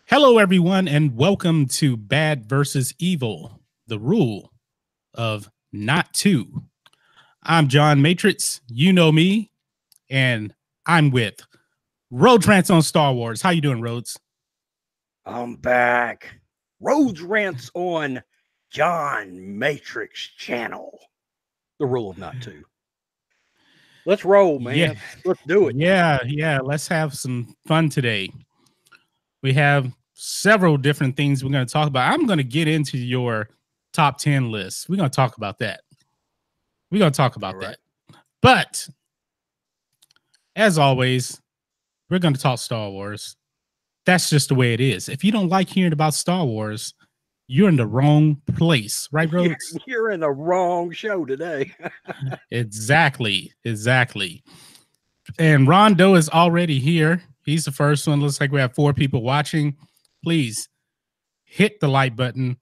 Hello, everyone, and welcome to Bad versus Evil, the rule of not two. I'm John Matrixx. You know me, and I'm with Road Rants on Star Wars. How you doing, Rhodes? I'm back. Rhodes rants on John Matrixx channel. The rule of not two. Let's roll, Yeah, man. Let's do it. yeah. Let's have some fun today. We have several different things we're going to talk about. I'm going to get into your top 10 list. We're going to talk about that. We're going to talk All about right. that. But as always, we're going to talk Star Wars. That's just the way it is. If you don't like hearing about Star Wars, you're in the wrong place, right, You're, Rhodes? you're in the wrong show today. Exactly. And Rondo is already here. He's the first one. Looks like we have 4 people watching. Please hit the like button.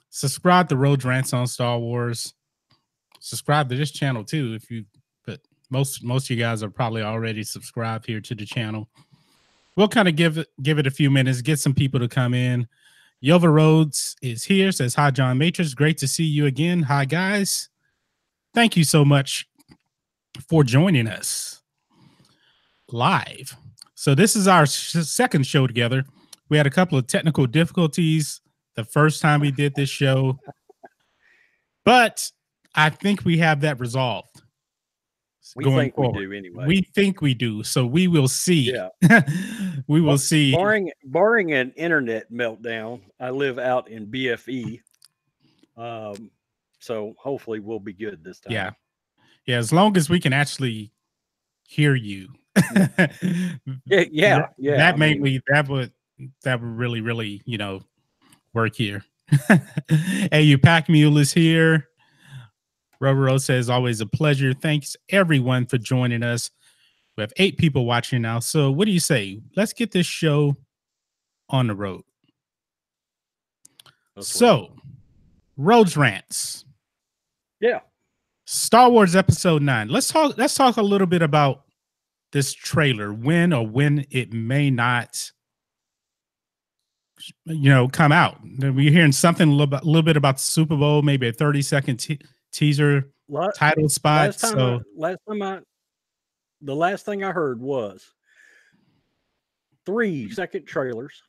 Subscribe to Road Rants on Star Wars. Subscribe to this channel too, if you. But most of you guys are probably already subscribed here to the channel. We'll kind of give it a few minutes, get some people to come in. Yova Rhodes is here, says, hi, John Matrixx. Great to see you again. Hi, guys. Thank you so much for joining us live. So this is our second show together. We had a couple of technical difficulties the first time we did this show, but I think we have that resolved. We Going think forward. we do anyway. We think we do. So we will see. Yeah. We will see. Barring an internet meltdown, I live out in BFE. So hopefully we'll be good this time. Yeah. As long as we can actually hear you. Yeah. That would really, work here. Hey, you pack mule is here. Roro says, always a pleasure. Thanks everyone for joining us. We have 8 people watching now. So what do you say? Let's get this show on the road. Roads Rants. Yeah. Star Wars Episode 9. Let's talk a little bit about this trailer, when it may not come out. We're hearing something a little bit about the Super Bowl, maybe a 30-second teaser title spot. The last thing I heard was 3-second trailers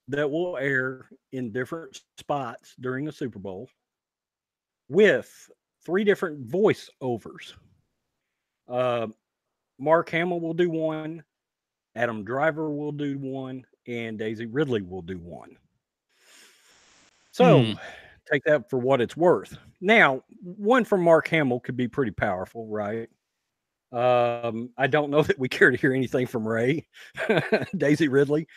that will air in different spots during the Super Bowl with 3 different voiceovers. Mark Hamill will do one, Adam Driver will do one, and Daisy Ridley will do one. So take that for what it's worth. Now, one from Mark Hamill could be pretty powerful, right? I don't know that we care to hear anything from Ray, Daisy Ridley,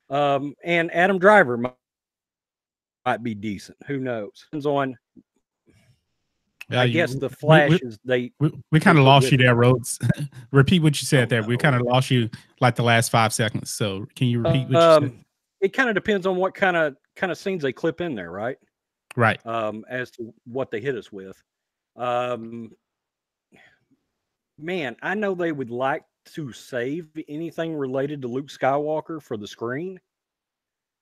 and Adam Driver might be decent. Who knows? Depends on. I guess the flashes we kind of lost you there, Rhodes. Repeat what you said there. We kind of lost you like the last 5 seconds. So can you repeat what you said? It kind of depends on what kind of scenes they clip in there, right? Right. As to what they hit us with. Man, I know they would like to save anything related to Luke Skywalker for the screen,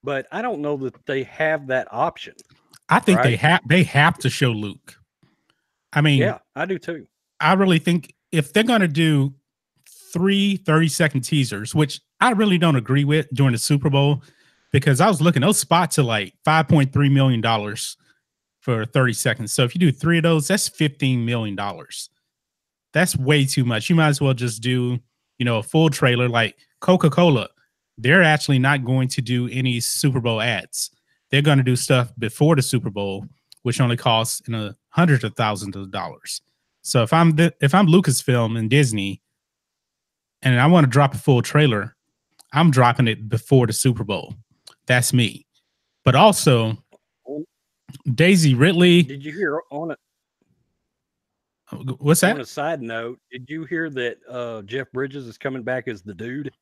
but I don't know that they have that option. I think they have to show Luke. I mean, yeah, I do too. I really think if they're going to do 3 30-second teasers, which I really don't agree with during the Super Bowl, because I was looking, those spots are like $5.3 million for 30 seconds. So if you do 3 of those, that's $15 million. That's way too much. You might as well just do, a full trailer like Coca-Cola. They're actually not going to do any Super Bowl ads. They're going to do stuff before the Super Bowl, which only costs hundreds of thousands of dollars. So if I'm Lucasfilm and Disney, and I want to drop a full trailer, I'm dropping it before the Super Bowl. That's me. But also, Daisy Ridley. Did you hear on it? What's that? On a side note, did you hear that Jeff Bridges is coming back as the dude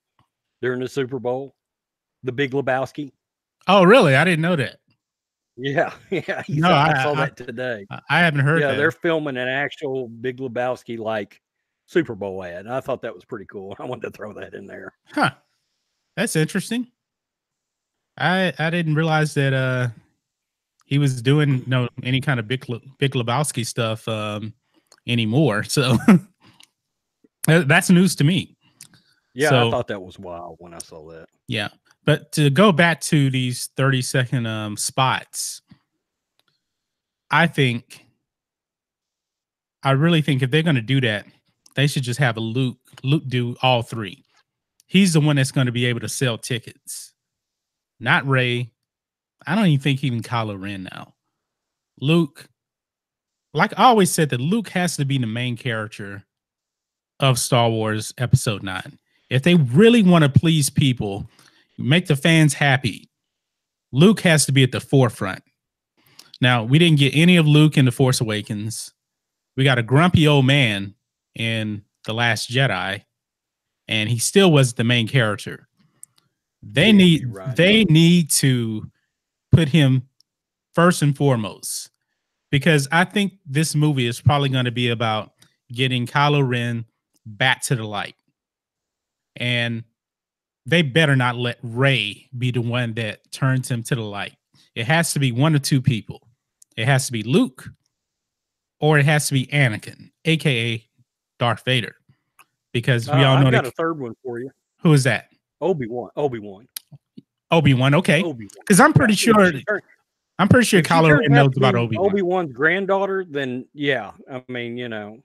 during the Super Bowl? The Big Lebowski. Oh, really? I didn't know that. Yeah. No, I saw that today. I haven't heard that. Yeah, they're filming an actual Big Lebowski like Super Bowl ad. And I thought that was pretty cool. I wanted to throw that in there. Huh. That's interesting. I didn't realize that he was doing any kind of Big Lebowski stuff anymore. So that's news to me. Yeah, I So thought that was wild when I saw that. yeah, but to go back to these 30-second spots, I really think if they're going to do that, they should just have Luke do all three. He's the one that's going to be able to sell tickets, not Ray. I don't even think even Kylo Ren now. Luke, like I always said, that Luke has to be the main character of Star Wars Episode 9. If they really want to please people, make the fans happy, Luke has to be at the forefront. Now, we didn't get any of Luke in The Force Awakens. We got a grumpy old man in The Last Jedi, and he still was the main character. They need to put him first and foremost, because I think this movie is probably going to be about getting Kylo Ren back to the light. And they better not let Rey be the one that turns him to the light. It has to be one or two people. It has to be Luke, or it has to be Anakin, aka Darth Vader. Because we all know I've got a third one for you. Who is that? Obi-Wan. Okay. Because I'm pretty sure Kylo Ren knows about Obi-Wan. Obi-Wan's granddaughter, then yeah. I mean,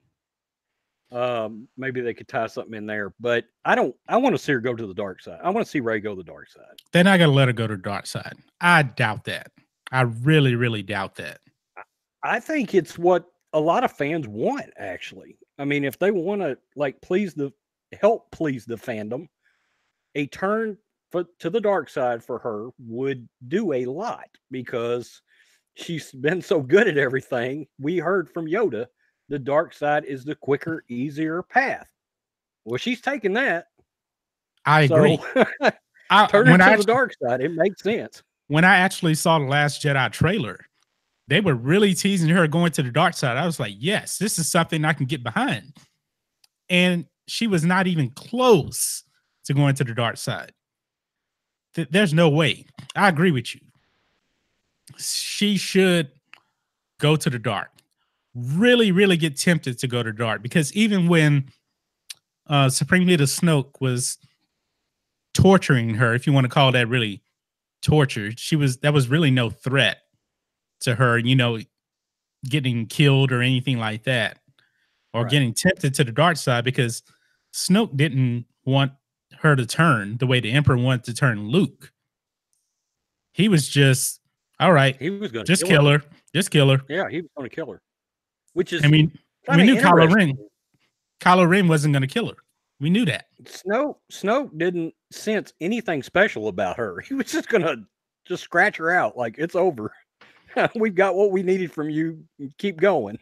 maybe they could tie something in there. But I want to see her go to the dark side. I want to see Rey go to the dark side. They're not going to let her go to the dark side. I doubt that. I really, really doubt that. I think it's what a lot of fans want, actually. I mean, if they want to help please the fandom, a turn to the dark side for her would do a lot, because she's been so good at everything. We heard from Yoda, the dark side is the quicker, easier path. Well, she's taking that. I agree. Turn her to the dark side. It makes sense. When I actually saw the Last Jedi trailer, they were really teasing her going to the dark side. I was like, yes, this is something I can get behind. And she was not even close to going to the dark side. There's no way. I agree with you. She should go to the dark. Really, really get tempted to go to the dark, because even when Supreme Leader Snoke was torturing her, if you want to call that really torture, that was really no threat to her, getting killed or anything like that, or getting tempted to the dark side, because Snoke didn't want her to turn the way the Emperor wanted to turn Luke. He was just, all right, he was going to just kill her. Just kill her. Yeah, he was going to kill her. Which is, we knew Kylo Ren wasn't going to kill her. We knew that. Snoke didn't sense anything special about her. He was just going to just scratch her out. Like, it's over. We've got what we needed from you. Keep going.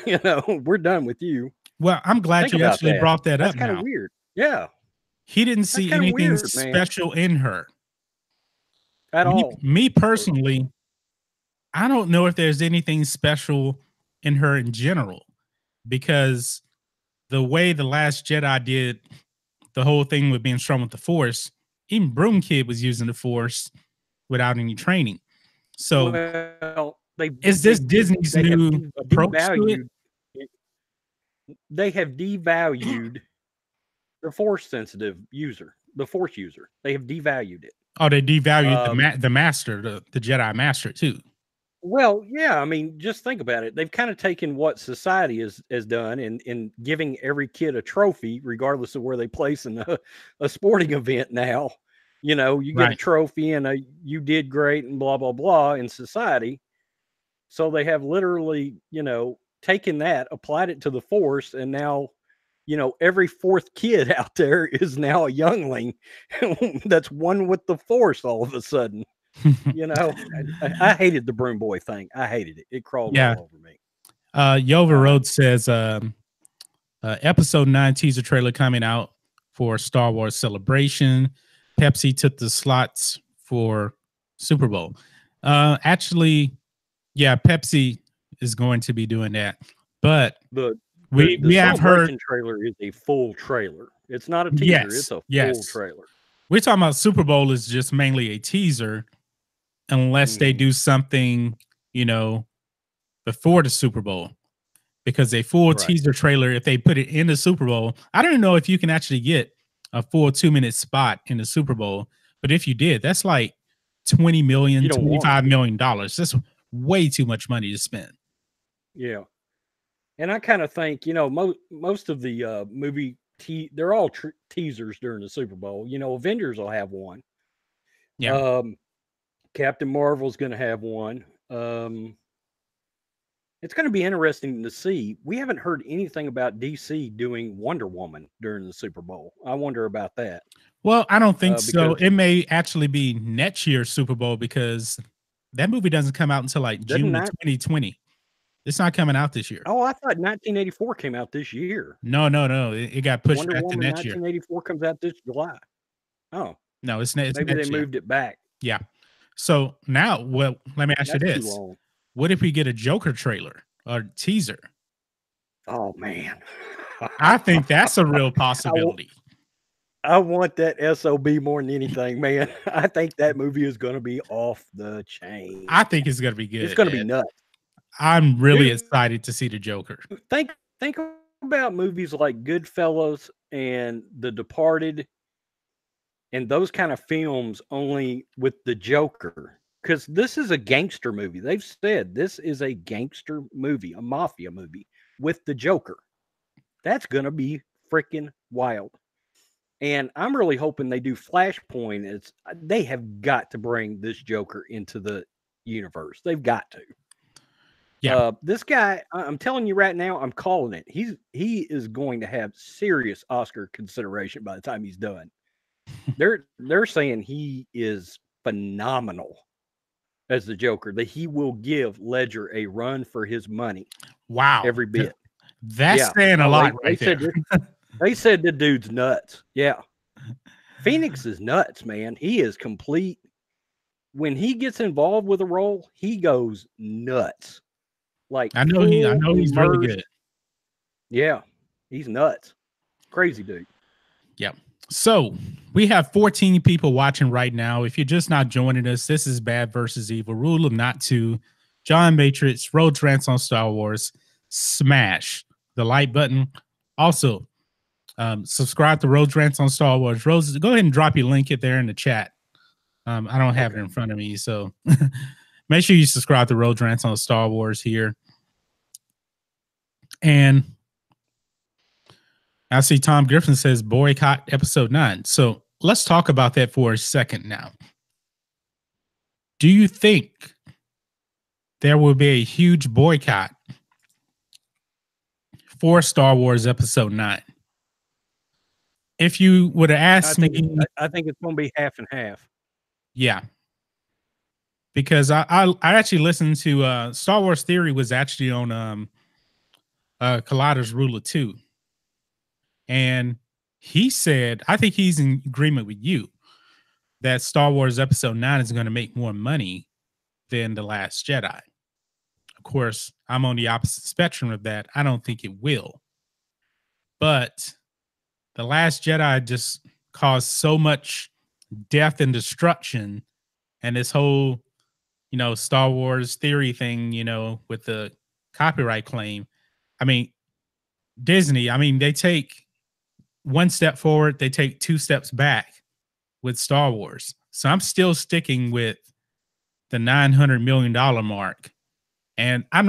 We're done with you. Well, I'm glad you actually brought that up. That's kind of weird. Yeah. He didn't see anything special in her at all. Me personally, I don't know if there's anything special in her in general, because the way The Last Jedi did the whole thing with being strong with the Force, even Broom Kid was using the Force without any training. So, is this Disney's new approach to it? They have devalued the Force sensitive user, the Force user. They have devalued it. Oh, they devalued the Master, the Jedi Master too. Well, yeah, I mean, just think about it. They've kind of taken what society has done in giving every kid a trophy, regardless of where they place in a sporting event now. You get a trophy and you did great and blah, blah, blah in society. So they have literally, taken that, applied it to the Force, and now, every fourth kid out there is now a youngling that's one with the Force all of a sudden. I hated the Broom Boy thing. I hated it. It crawled all over me. Yova Road says episode 9 teaser trailer coming out for Star Wars Celebration. Pepsi took the slots for Super Bowl. Actually, yeah, Pepsi is going to be doing that. But we have heard trailer is a full trailer. It's not a teaser, it's a full trailer. we're talking about Super Bowl is just mainly a teaser, unless they do something, you know, before the Super Bowl. Because a full Right. teaser trailer, if they put it in the Super Bowl, I don't even know if you can actually get a full 2-minute spot in the Super Bowl. But if you did, that's like 20 million, You don't want $25 it. million. That's way too much money to spend. Yeah. And I kind of think, you know, most of the movie they're all teasers during the Super Bowl. You know, Avengers will have one. Yeah. Um, Captain Marvel's going to have one. It's going to be interesting to see. We haven't heard anything about DC doing Wonder Woman during the Super Bowl. I wonder about that. Well, I don't think so. Because It may actually be next year's Super Bowl because that movie doesn't come out until like doesn't June of that? 2020. It's not coming out this year. Oh, I thought 1984 came out this year. No, no, no. It got pushed Wonder back to Woman next year. 1984 comes out this July. Oh, No, it's maybe they next year. moved it back. Yeah. So now, well, let me ask you That's too this: long. what if we get a Joker trailer or teaser? Oh man, I think that's a real possibility. I want that SOB more than anything, man. I think that movie is going to be off the chain. I think it's going to be good. It's going to be nuts. I'm really Dude, excited to see the Joker. think about movies like Goodfellas and The Departed and those kind of films only with the Joker. Because this is a gangster movie. They've said this is a gangster movie, a mafia movie with the Joker. That's going to be freaking wild. And I'm really hoping they do Flashpoint. They have got to bring this Joker into the universe. They've got to. Yeah. This guy, I'm telling you right now, I'm calling it. He is going to have serious Oscar consideration by the time he's done. They're saying he is phenomenal as the Joker, that he will give Ledger a run for his money. Wow. Every bit. That's saying a lot right there. They said the dude's nuts. Yeah. Phoenix is nuts, man. He is complete. When he gets involved with a role, he goes nuts. Like I know he's really good. Yeah. He's nuts. Crazy dude. Yep. So we have 14 people watching right now. If you're just not joining us, this is Bad versus Evil. Rule of Not To. John Matrixx, Road Trance on Star Wars. Smash the like button. Also, subscribe to Road Trance on Star Wars. Rose, go ahead and drop your link it there in the chat. I don't have it in front of me, so make sure you subscribe to Road Trance on Star Wars here. And I see Tom Griffin says boycott episode 9. So let's talk about that for a second now. Do you think there will be a huge boycott for Star Wars episode 9? If you would have asked me, I think it's going to be half and half. Yeah. Because I actually listened to Star Wars Theory was actually on Collider's Rule of Two. And he said, I think he's in agreement with you that Star Wars episode 9 is going to make more money than The Last Jedi. Of course, I'm on the opposite spectrum of that. I don't think it will. But The Last Jedi just caused so much death and destruction, and this whole, Star Wars Theory thing, with the copyright claim. I mean, Disney, they take one step forward, they take 2 steps back with Star Wars. So I'm still sticking with the $900 million mark. And I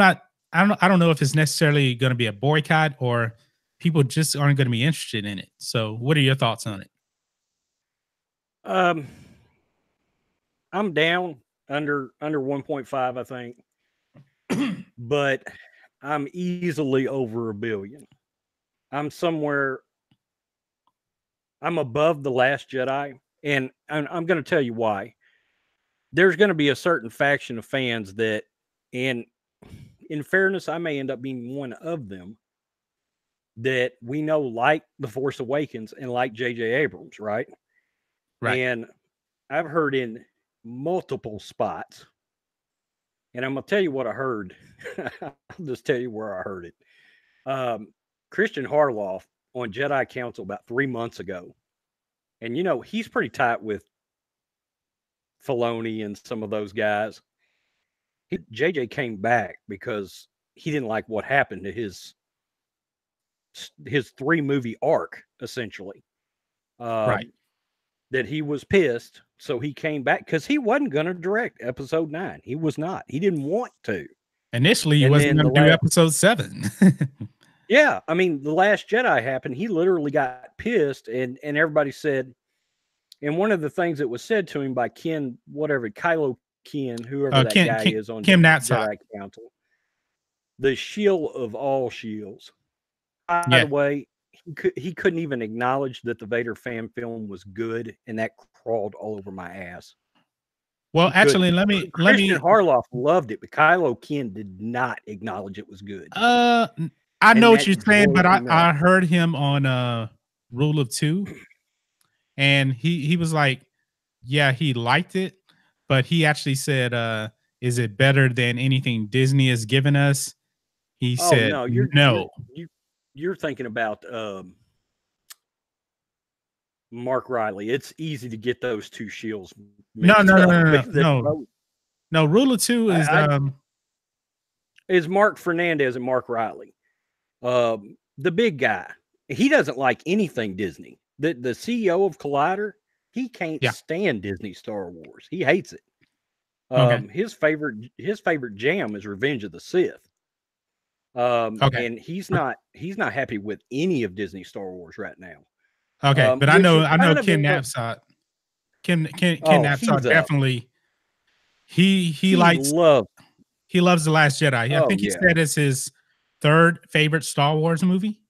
don't know if it's necessarily going to be a boycott or people just aren't going to be interested in it. So what are your thoughts on it? I'm down under 1.5, I think. But I'm easily over $1 billion. I'm above The Last Jedi, and I'm going to tell you why. There's going to be a certain faction of fans that, and in fairness, I may end up being one of them, that we know like The Force Awakens and like J.J. Abrams, right? Right. And I've heard in multiple spots, and I'm going to tell you what I heard. I'll just tell you where I heard it. Christian Harloff on Jedi Council about 3 months ago And he's pretty tight with Filoni and some of those guys. JJ came back because he didn't like what happened to his 3-movie arc, essentially. Right. That he was pissed, so he came back because he wasn't going to direct episode 9. He was not. He didn't want to. Initially, he wasn't going to do episode 7. Yeah, I mean, The Last Jedi happened. He literally got pissed, and everybody said, and one of the things that was said to him by Kylo Ken, whoever that guy is on Kim Jedi Council, the shield of all shields. By the way, he couldn't even acknowledge that the Vader fan film was good, and that crawled all over my ass. Well, actually, Christian Harloff loved it, but Kylo Ken did not acknowledge it was good. I know what you're saying, but I heard him on Rule of Two, and he was like, yeah, he liked it, but he actually said, is it better than anything Disney has given us? He said, no. You're thinking about Mark Riley. It's easy to get those two shields. No. Rule of Two is Mark Fernandez and Mark Riley. The big guy. He doesn't like anything Disney. The CEO of Collider, he can't stand Disney Star Wars. He hates it. His favorite jam is Revenge of the Sith. And he's not happy with any of Disney Star Wars right now. Okay, but I know Ken Napzok. Ken Napzok definitely he loves The Last Jedi. I think he said it's his 3rd favorite Star Wars movie,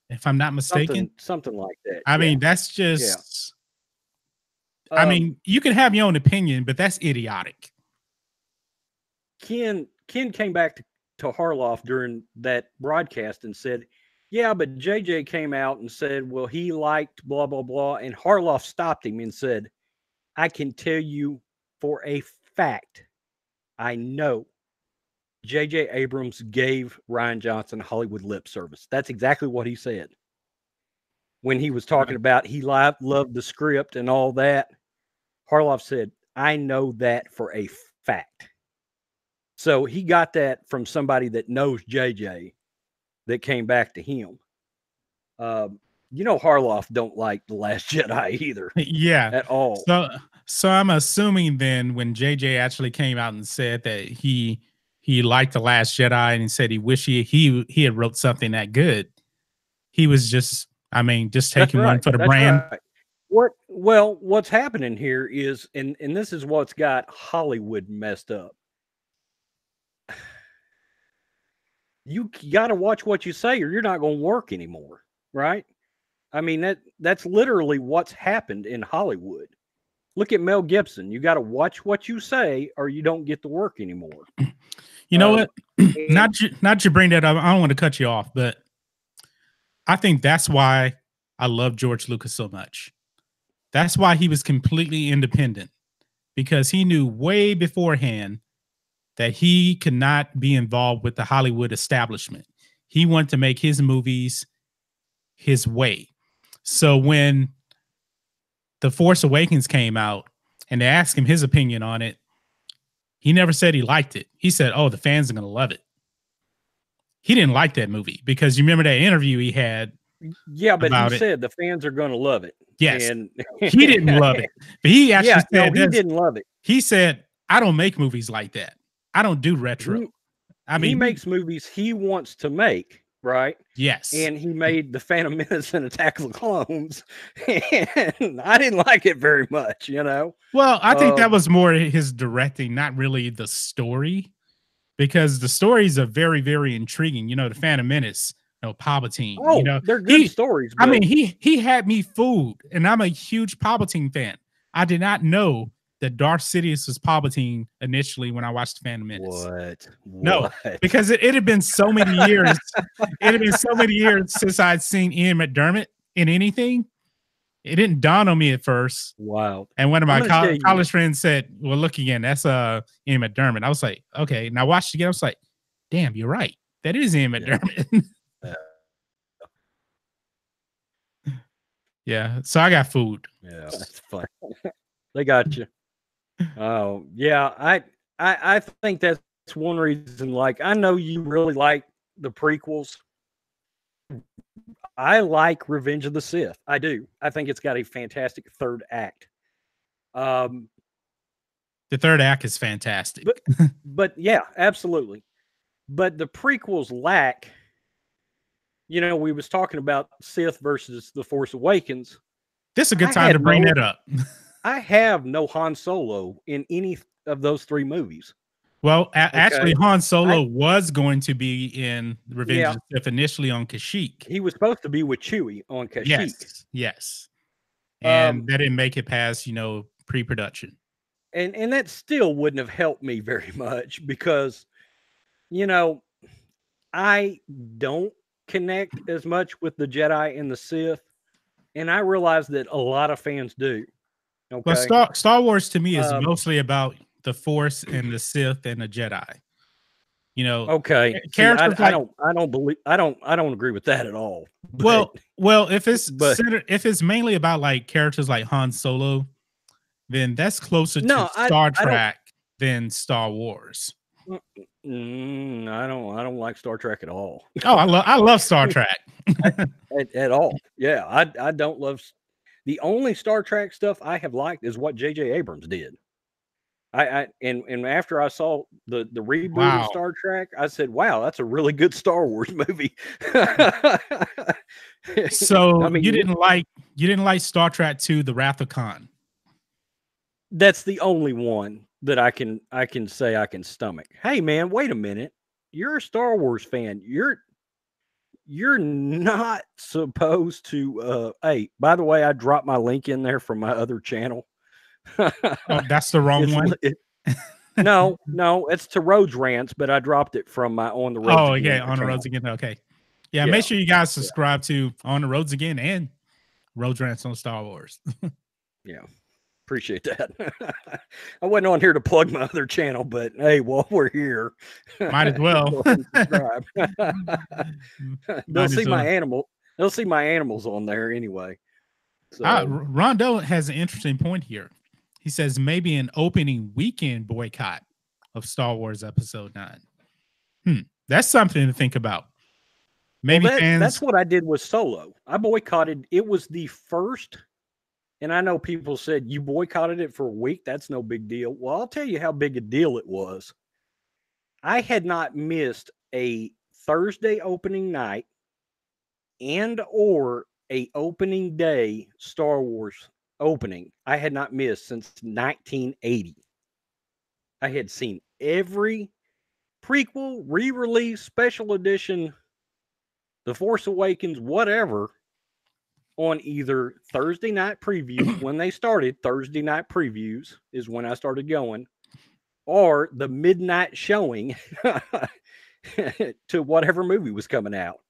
if I'm not mistaken. Something like that. I mean, that's just I mean, you can have your own opinion, but that's idiotic. Ken came back to Harloff during that broadcast and said, yeah, but JJ came out and said, well, he liked blah, blah, blah. And Harloff stopped him and said, I can tell you for a fact, I know JJ Abrams gave Rian Johnson Hollywood lip service. That's exactly what he said. When he was talking about he loved the script and all that, Harloff said, I know that for a fact. So he got that from somebody that knows JJ that came back to him. Harloff don't like The Last Jedi either. Yeah. At all. So I'm assuming then when JJ actually came out and said that he liked The Last Jedi and said he wished he had wrote something that good, he was just taking one for the brand. Right. What's happening here is, and this is what's got Hollywood messed up. You got to watch what you say or you're not going to work anymore, right? I mean, that's literally what's happened in Hollywood. Look at Mel Gibson. You got to watch what you say or you don't get to work anymore. You know what? Not to bring that up. I don't want to cut you off, but I think that's why I love George Lucas so much. That's why he was completely independent, because he knew way beforehand that he could not be involved with the Hollywood establishment. He wanted to make his movies his way. So when The Force Awakens came out and they asked him his opinion on it, he never said he liked it. He said, oh, the fans are going to love it. He didn't like that movie because you remember that interview he had. Yeah, but he said the fans are going to love it. Yes. And he didn't love it. But he actually said he didn't love it. He said, I don't make movies like that. I don't do retro. He makes movies he wants to make, right? Yes. And he made The Phantom Menace and Attack of the Clones. And I didn't like it very much, Well, I think that was more his directing, not really the story. Because the stories are very, very intriguing. The Phantom Menace, Palpatine. Oh, they're good stories. But... I mean, he had me fooled, and I'm a huge Palpatine fan. I did not know that Darth Sidious was Palpatine initially when I watched The Phantom Menace. What? No, because it had been so many years. It had been so many years since I'd seen Ian McDermott in anything. It didn't dawn on me at first. Wow. And one of my college friends said, well, look again, that's Ian McDermott. I was like, okay. And I watched it again. I was like, damn, you're right. That is Ian McDermott. Yeah. So I got food. Yeah, that's fun. They got you. Oh, yeah. I think that's one reason. Like, I know you really like the prequels. I like Revenge of the Sith. I do. I think it's got a fantastic third act. Um, The third act is fantastic. but yeah, absolutely. But the prequels lack. We was talking about Sith versus The Force Awakens. This is a good time to bring that up. I have no Han Solo in any of those three movies. Well, actually, Han Solo was going to be in Revenge of the Sith initially on Kashyyyk. He was supposed to be with Chewie on Kashyyyk. Yes. And that didn't make it past, pre-production. And that still wouldn't have helped me very much because, I don't connect as much with the Jedi and the Sith, and I realize that a lot of fans do. Okay. Well, Star Wars to me is mostly about the Force and the Sith and the Jedi. Okay. Characters I don't agree with that at all. But, well, if it's mainly about like characters like Han Solo, then that's closer to Star Trek than Star Wars. I don't like Star Trek at all. Oh, I love Star Trek at all. Yeah, I don't love. The only Star Trek stuff I have liked is what J.J. Abrams did. And after I saw the reboot of Star Trek, I said, "Wow, that's a really good Star Wars movie." So you didn't like Star Trek II: The Wrath of Khan? That's the only one that I can say I can stomach. Hey man, wait a minute. You're a Star Wars fan. You're not supposed to hey, by the way, I dropped my link in there from my other channel. Oh, that's the wrong one. No, it's to Roads Rants, but I dropped it from my On the Roads Again. On the Roads Again. Okay. Yeah, make sure you guys subscribe to On the Roads Again and Roads Rants on Star Wars. Yeah. Appreciate that. I wasn't on here to plug my other channel, but hey, while we're here, might as well. They'll see my animals on there anyway. So. Rondo has an interesting point here. He says maybe an opening weekend boycott of Star Wars Episode 9. That's something to think about. Maybe that's what I did with Solo. I boycotted. It was the first. And I know people said you boycotted it for a week. That's no big deal. Well, I'll tell you how big a deal it was. I had not missed a Thursday opening night and or a opening day Star Wars opening. I had not missed since 1980. I had seen every prequel, re-release, special edition, The Force Awakens, whatever, on either Thursday night previews, when they started, Thursday night previews is when I started going, or the midnight showing to whatever movie was coming out.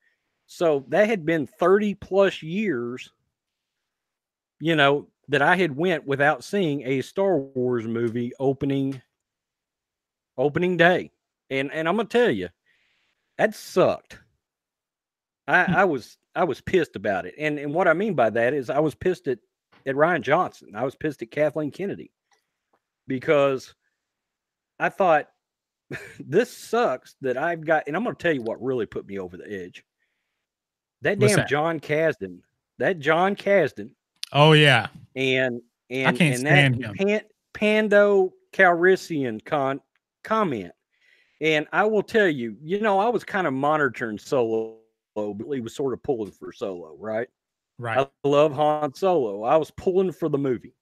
So that had been 30 plus years, that I had went without seeing a Star Wars movie opening day. And I'm going to tell you, that sucked. I was pissed about it. And what I mean by that is I was pissed at Rian Johnson. I was pissed at Kathleen Kennedy because I thought this sucks that I've got, and I'm going to tell you what really put me over the edge. John Kasdan. That John Kasdan. Oh yeah. And I can't stand him. Pando Calrissian comment. And I will tell you, I was kind of monitoring Solo. He was sort of pulling for Solo, right? Right. I love Han Solo. I was pulling for the movie.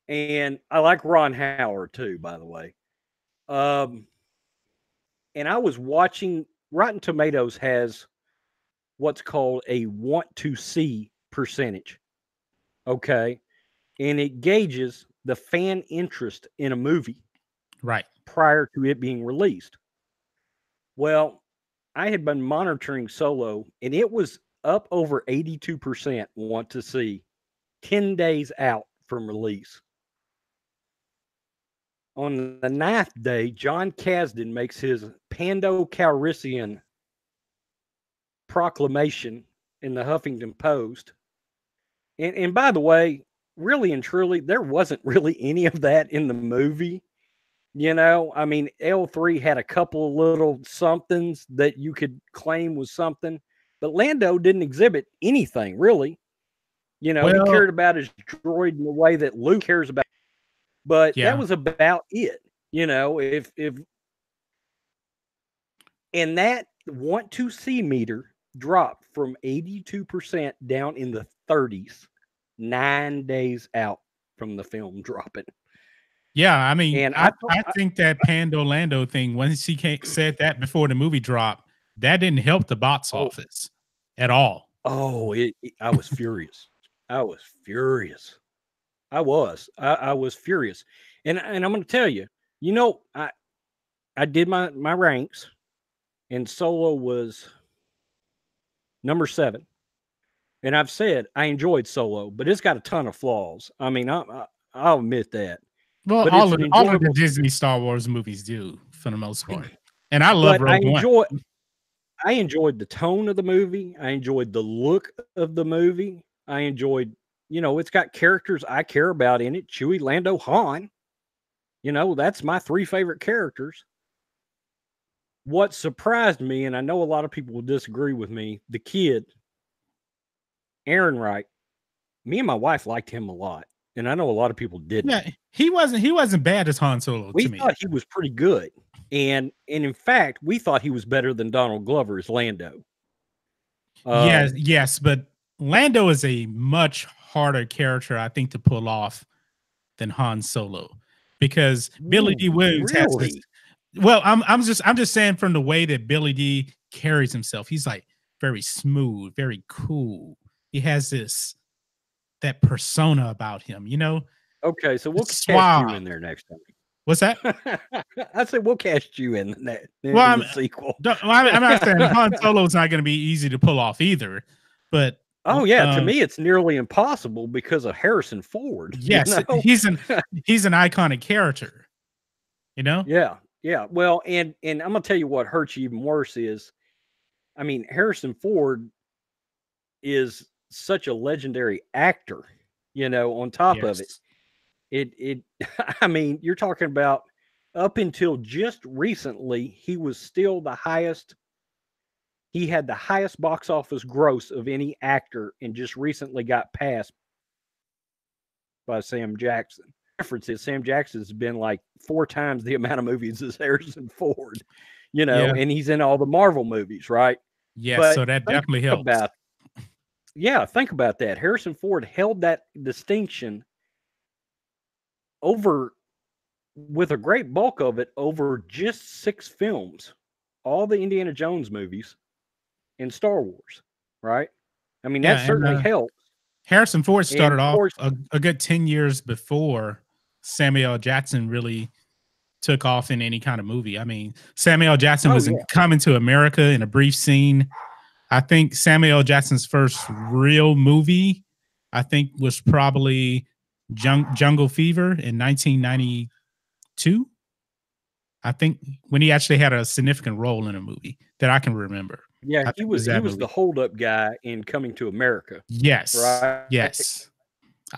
And I like Ron Howard too, by the way. And I was watching, Rotten Tomatoes has what's called a want to see percentage. Okay. And it gauges the fan interest in a movie. Right. Prior to it being released. Well, I had been monitoring Solo, and it was up over 82% want to see 10 days out from release. On the 9th day, John Kasdan makes his Pando Calrissian proclamation in the Huffington Post. And by the way, really and truly, there wasn't really any of that in the movie. I mean, L3 had a couple of little somethings that you could claim was something, but Lando didn't exhibit anything really. He Well, cared about his droid in the way that Luke cares about, but that yeah. was about it. If and that want to see meter dropped from 82% down in the 30s 9 days out from the film dropping. Yeah, I mean, And I think that Pando Lando thing, once he said that before the movie dropped, that didn't help the box oh, office at all. I was furious. I was furious. I was furious. And I'm going to tell you, I did my ranks, and Solo was number 7. And I've said I enjoyed Solo, but it's got a ton of flaws. I mean, I'll admit that. Well, But it's an all of the enjoyable. Disney Star Wars movies do for the most part, and I love But Rogue One. I enjoyed the tone of the movie. I enjoyed the look of the movie. I enjoyed, it's got characters I care about in it. Chewie, Lando, Han. That's my 3 favorite characters. What surprised me, and I know a lot of people will disagree with me, the kid, Aaron Wright, me and my wife liked him a lot. And I know a lot of people didn't. Yeah, he wasn't bad as Han Solo We to me. thought he was pretty good. And in fact, we thought he was better than Donald Glover as Lando. Yes, but Lando is a much harder character, I think, to pull off than Han Solo, because Billy D. Williams has this. Really? Well, I'm just saying, from the way that Billy D carries himself, he's like very smooth, very cool. He has that persona about him, Okay, so we'll It's cast you suave. in there next time. What's that? I said we'll cast you in that Well, the sequel. I'm not saying Han Solo's not going to be easy to pull off either, but Oh yeah, to me it's nearly impossible because of Harrison Ford. yes, he's an iconic character. Yeah, yeah. Well, and I'm gonna tell you what hurts you even worse is, I mean, Harrison Ford is such a legendary actor. On top of it, it I mean, you're talking about up until just recently, he was still he had the highest box office gross of any actor, and just recently got passed by Sam Jackson. The difference is Sam Jackson's been like 4 times the amount of movies as Harrison Ford, Yeah. and he's in all the Marvel movies, right? Yes, But so that definitely helps. Think about that. Harrison Ford held that distinction over, with a great bulk of it, over just 6 films, all the Indiana Jones movies and Star Wars, right? I mean, that certainly helps. Harrison Ford started off course, a good 10 years before Samuel L. Jackson really took off in any kind of movie. I mean, Samuel L. Jackson was Coming to America in a brief scene. I think Samuel L. Jackson's first real movie, I think, was probably Jungle Fever in 1992. I think, when he actually had a significant role in a movie that I can remember. Yeah, he was the hold-up guy in Coming to America. Yes, right? Yes.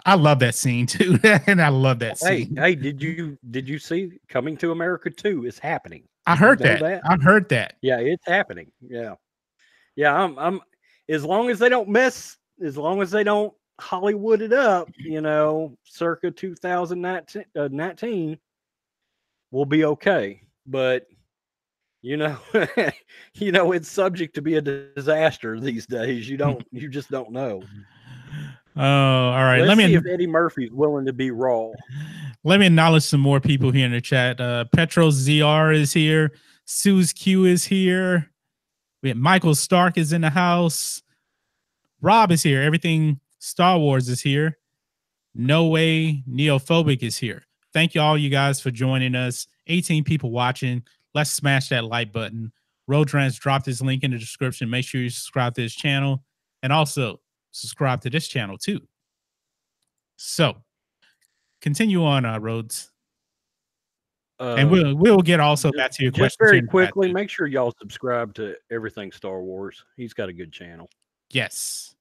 I love that scene too, and I love that scene. Hey, did you see Coming to America 2 is happening? I heard that. I've heard that. Yeah, it's happening. Yeah. I'm as long as they don't Hollywood it up, circa 2019, we'll be okay. But it's subject to be a disaster these days. You just don't know. Oh, all right. Let's see if Eddie Murphy's willing to be raw. Let me acknowledge some more people here in the chat. Petros ZR is here. Suze Q is here. We have Michael Stark is in the house. Rob is here. Everything Star Wars is here. No Way Neophobic is here. Thank you all, you guys, for joining us. 18 people watching. Let's smash that like button. Roadtrans dropped his link in the description. Make sure you subscribe to this channel, and also subscribe to this channel too. So continue on, Rhodes. And we'll get also back to your question. Just very quickly, make sure y'all subscribe to Everything Star Wars. He's got a good channel. Yes.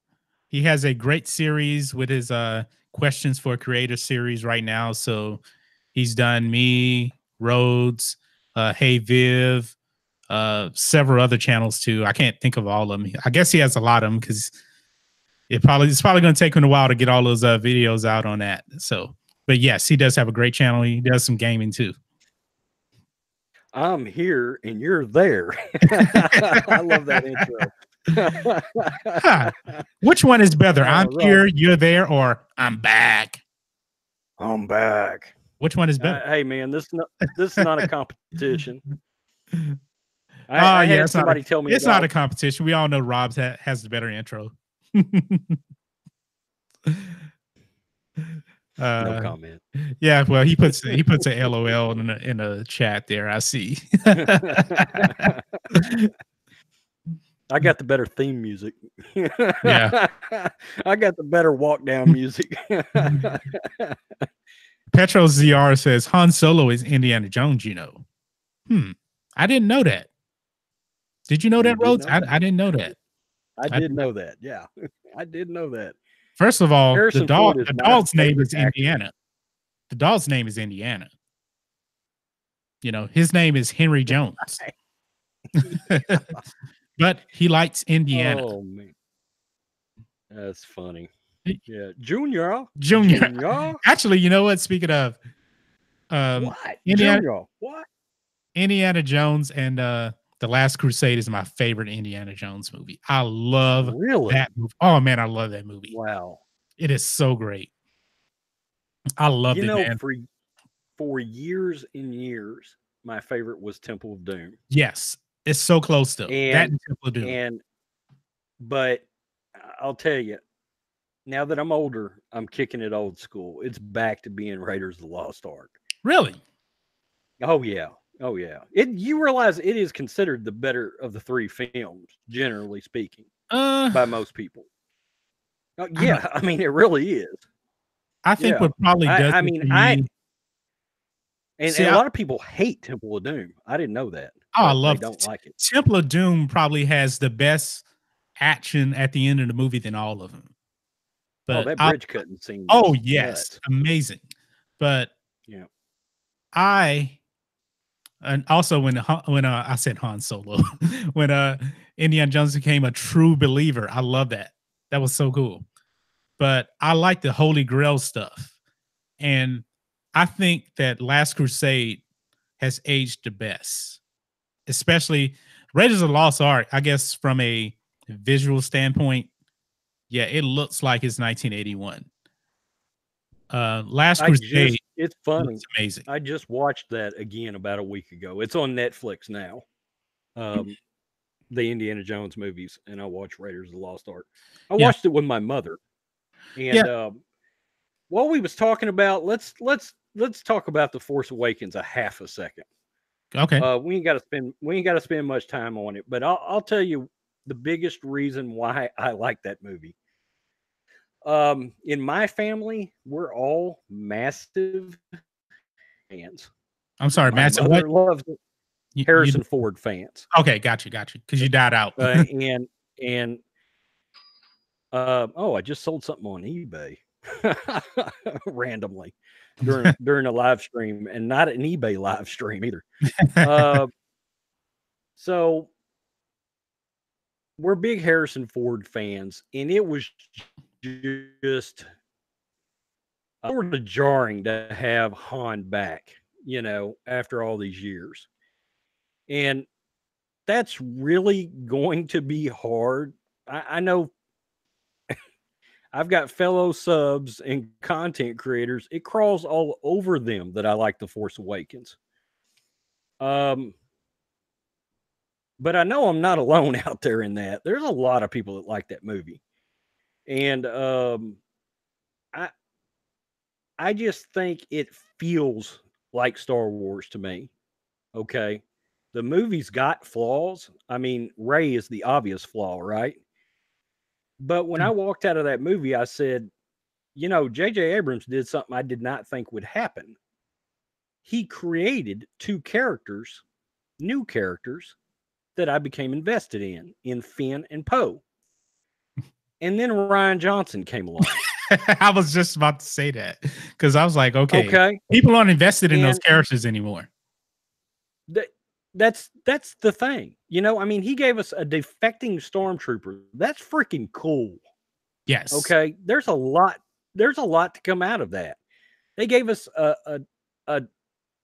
He has a great series with his questions for creator series right now. So he's done me, Rhodes, Hey Viv, several other channels too. I can't think of all of them. I guess he has a lot of them because it's probably going to take him a while to get all those videos out on that. So, but yes, he does have a great channel. He does some gaming too. I'm here and you're there. I love that intro. Huh. Which one is better? I'm Rob, here, you're there, or I'm back? I'm back. Which one is better? Hey man, this is not a competition. I had it's somebody tell me it's not a competition. We all know Rob has the better intro. No comment. Yeah, well, he puts a LOL in a chat there. I see. I got the better theme music. Yeah, I got the better walk down music. Petro ZR says Han Solo is Indiana Jones. You know, I didn't know that. Did you know that, Rhodes? I didn't know that. I did know that. Yeah, I did know that. First of all, Harrison the Ford is my dog's name is favorite actor. Indiana. The dog's name is Indiana. You know, his name is Henry Jones. But he likes Indiana. Oh man, that's funny. Yeah, Junior. Actually, you know what? Speaking of, what? Indiana, Junior. What? Indiana Jones and The Last Crusade is my favorite Indiana Jones movie. I love that movie. Oh man, I love that movie. Wow, it is so great. I love it, man. For years and years, my favorite was Temple of Doom. Yes, it's so close though. That and Temple of Doom. But I'll tell you, now that I'm older, I'm kicking it old school. It's back to being Raiders of the Lost Ark. Really? Oh yeah. Oh yeah. You realize it is considered the better of the three films, generally speaking, by most people. Yeah, I mean it really is. I think what probably does. I mean, and a lot of people hate Temple of Doom. I didn't know that. Oh, I love. They don't like it. Temple of Doom probably has the best action at the end of the movie than all of them. But that bridge cutting scene. Oh yes, nuts. Amazing. But yeah, and also when I said Han Solo, when Indiana Jones became a true believer, I love that. That was so cool. But I like the Holy Grail stuff, and I think that Last Crusade has aged the best, especially Raiders of the Lost Ark. I guess from a visual standpoint, yeah, it looks like it's 1981. Last Crusade, it's funny. It's amazing. I just watched that again about a week ago. It's on Netflix now. The Indiana Jones movies, and I watched Raiders of the Lost Ark. I watched it with my mother. And while we was talking about, let's talk about The Force Awakens a half a second. Okay. We ain't got to spend much time on it, but I'll tell you the biggest reason why I like that movie. In my family, we're all massive fans. I'm sorry, massive. What? Loves Harrison Ford fans. Okay, got you. Because you died out. I just sold something on eBay randomly during a live stream, and not an eBay live stream either. So we're big Harrison Ford fans, and it was just sort of jarring to have Han back, after all these years. And that's really going to be hard. I know I've got fellow subs and content creators. It crawls all over them that I like The Force Awakens. But I know I'm not alone out there in that. There's a lot of people that like that movie. And I just think it feels like Star Wars to me. Okay. The movie's got flaws. I mean, Rey is the obvious flaw, right? But when I walked out of that movie, I said, J.J. Abrams did something I did not think would happen. He created two characters, new characters, that I became invested in Finn and Poe. And then Ryan Johnson came along. I was just about to say that because I was like, Okay. people aren't invested in those And characters anymore. that's the thing. I mean, he gave us a defecting stormtrooper. That's freaking cool. Yes. Okay. There's a lot to come out of that. They gave us a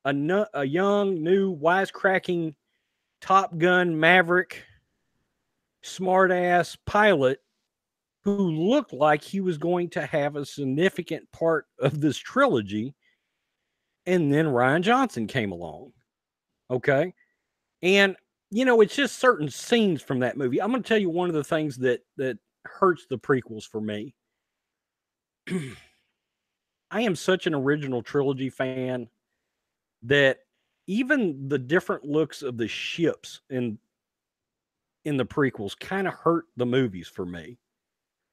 young, new, wisecracking Top Gun Maverick smartass pilot who looked like he was going to have a significant part of this trilogy. And then Ryan Johnson came along. Okay. And, it's just certain scenes from that movie. I'm going to tell you one of the things that hurts the prequels for me. I am such an original trilogy fan that even the different looks of the ships in the prequels kind of hurt the movies for me.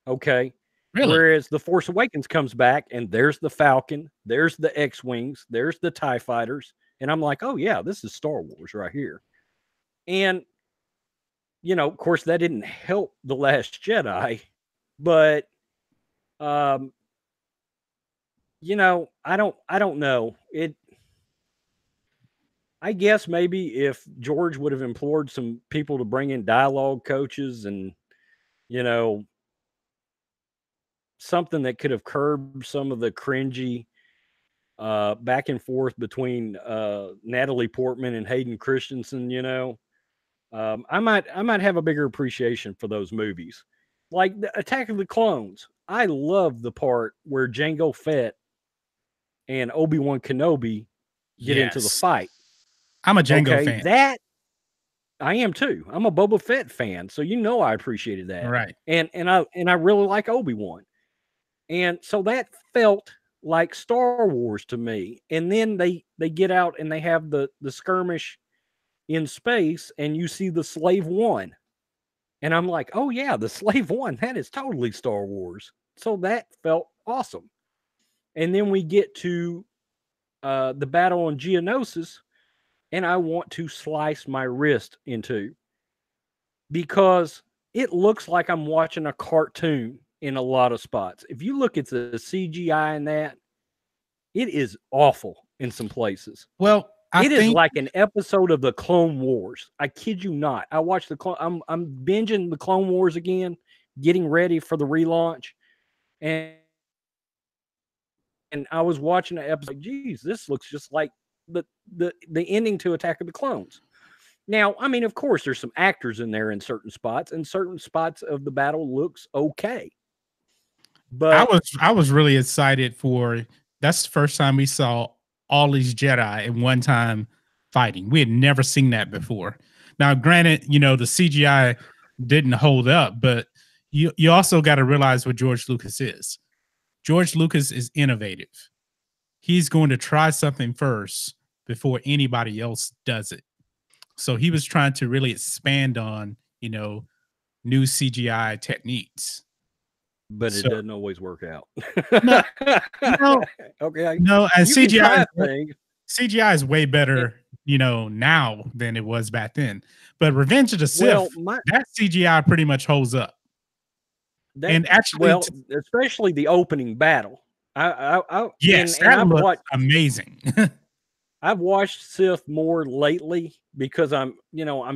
Okay. Really? Whereas The Force Awakens comes back and there's the Falcon, there's the X-Wings, there's the TIE fighters. And I'm like, oh, yeah, this is Star Wars right here. And, of course, that didn't help The Last Jedi. But, I don't know. I guess maybe if George would have implored some people to bring in dialogue coaches and, something that could have curbed some of the cringy back and forth between Natalie Portman and Hayden Christensen, I might have a bigger appreciation for those movies. Like the Attack of the Clones. I love the part where Jango Fett and Obi-Wan Kenobi get into the fight. I'm a Jango fan. That I am too. I'm a Boba Fett fan, so I appreciated that. Right. And I really like Obi-Wan. And so that felt like Star Wars to me. And then they get out and they have the skirmish in space and you see the Slave One. And I'm like, oh yeah, the Slave One, that is totally Star Wars. So that felt awesome. And then we get to the battle on Geonosis, and I want to slice my wrist into because it looks like I'm watching a cartoon in a lot of spots. If you look at the CGI in that, it is awful in some places. Well, it is like an episode of the Clone Wars. I kid you not. I watched I'm binging the Clone Wars again, getting ready for the relaunch, and I was watching an episode. Like, geez, this looks just like the ending to Attack of the Clones. Now, I mean, of course, there's some actors in there in certain spots, and certain spots of the battle looks okay. But I was really excited for that's the first time we saw all these Jedi in one time fighting. We had never seen that before. Now, granted, the CGI didn't hold up, but you also got to realize what George Lucas is. George Lucas is innovative. He's going to try something first before anybody else does it. So he was trying to really expand on, new CGI techniques. But it doesn't always work out. No, okay. No, and CGI is way better, now than it was back then. But Revenge of the Sith, that CGI pretty much holds up. And actually, especially the opening battle. Yes, that looks amazing. I've watched Sith more lately because I'm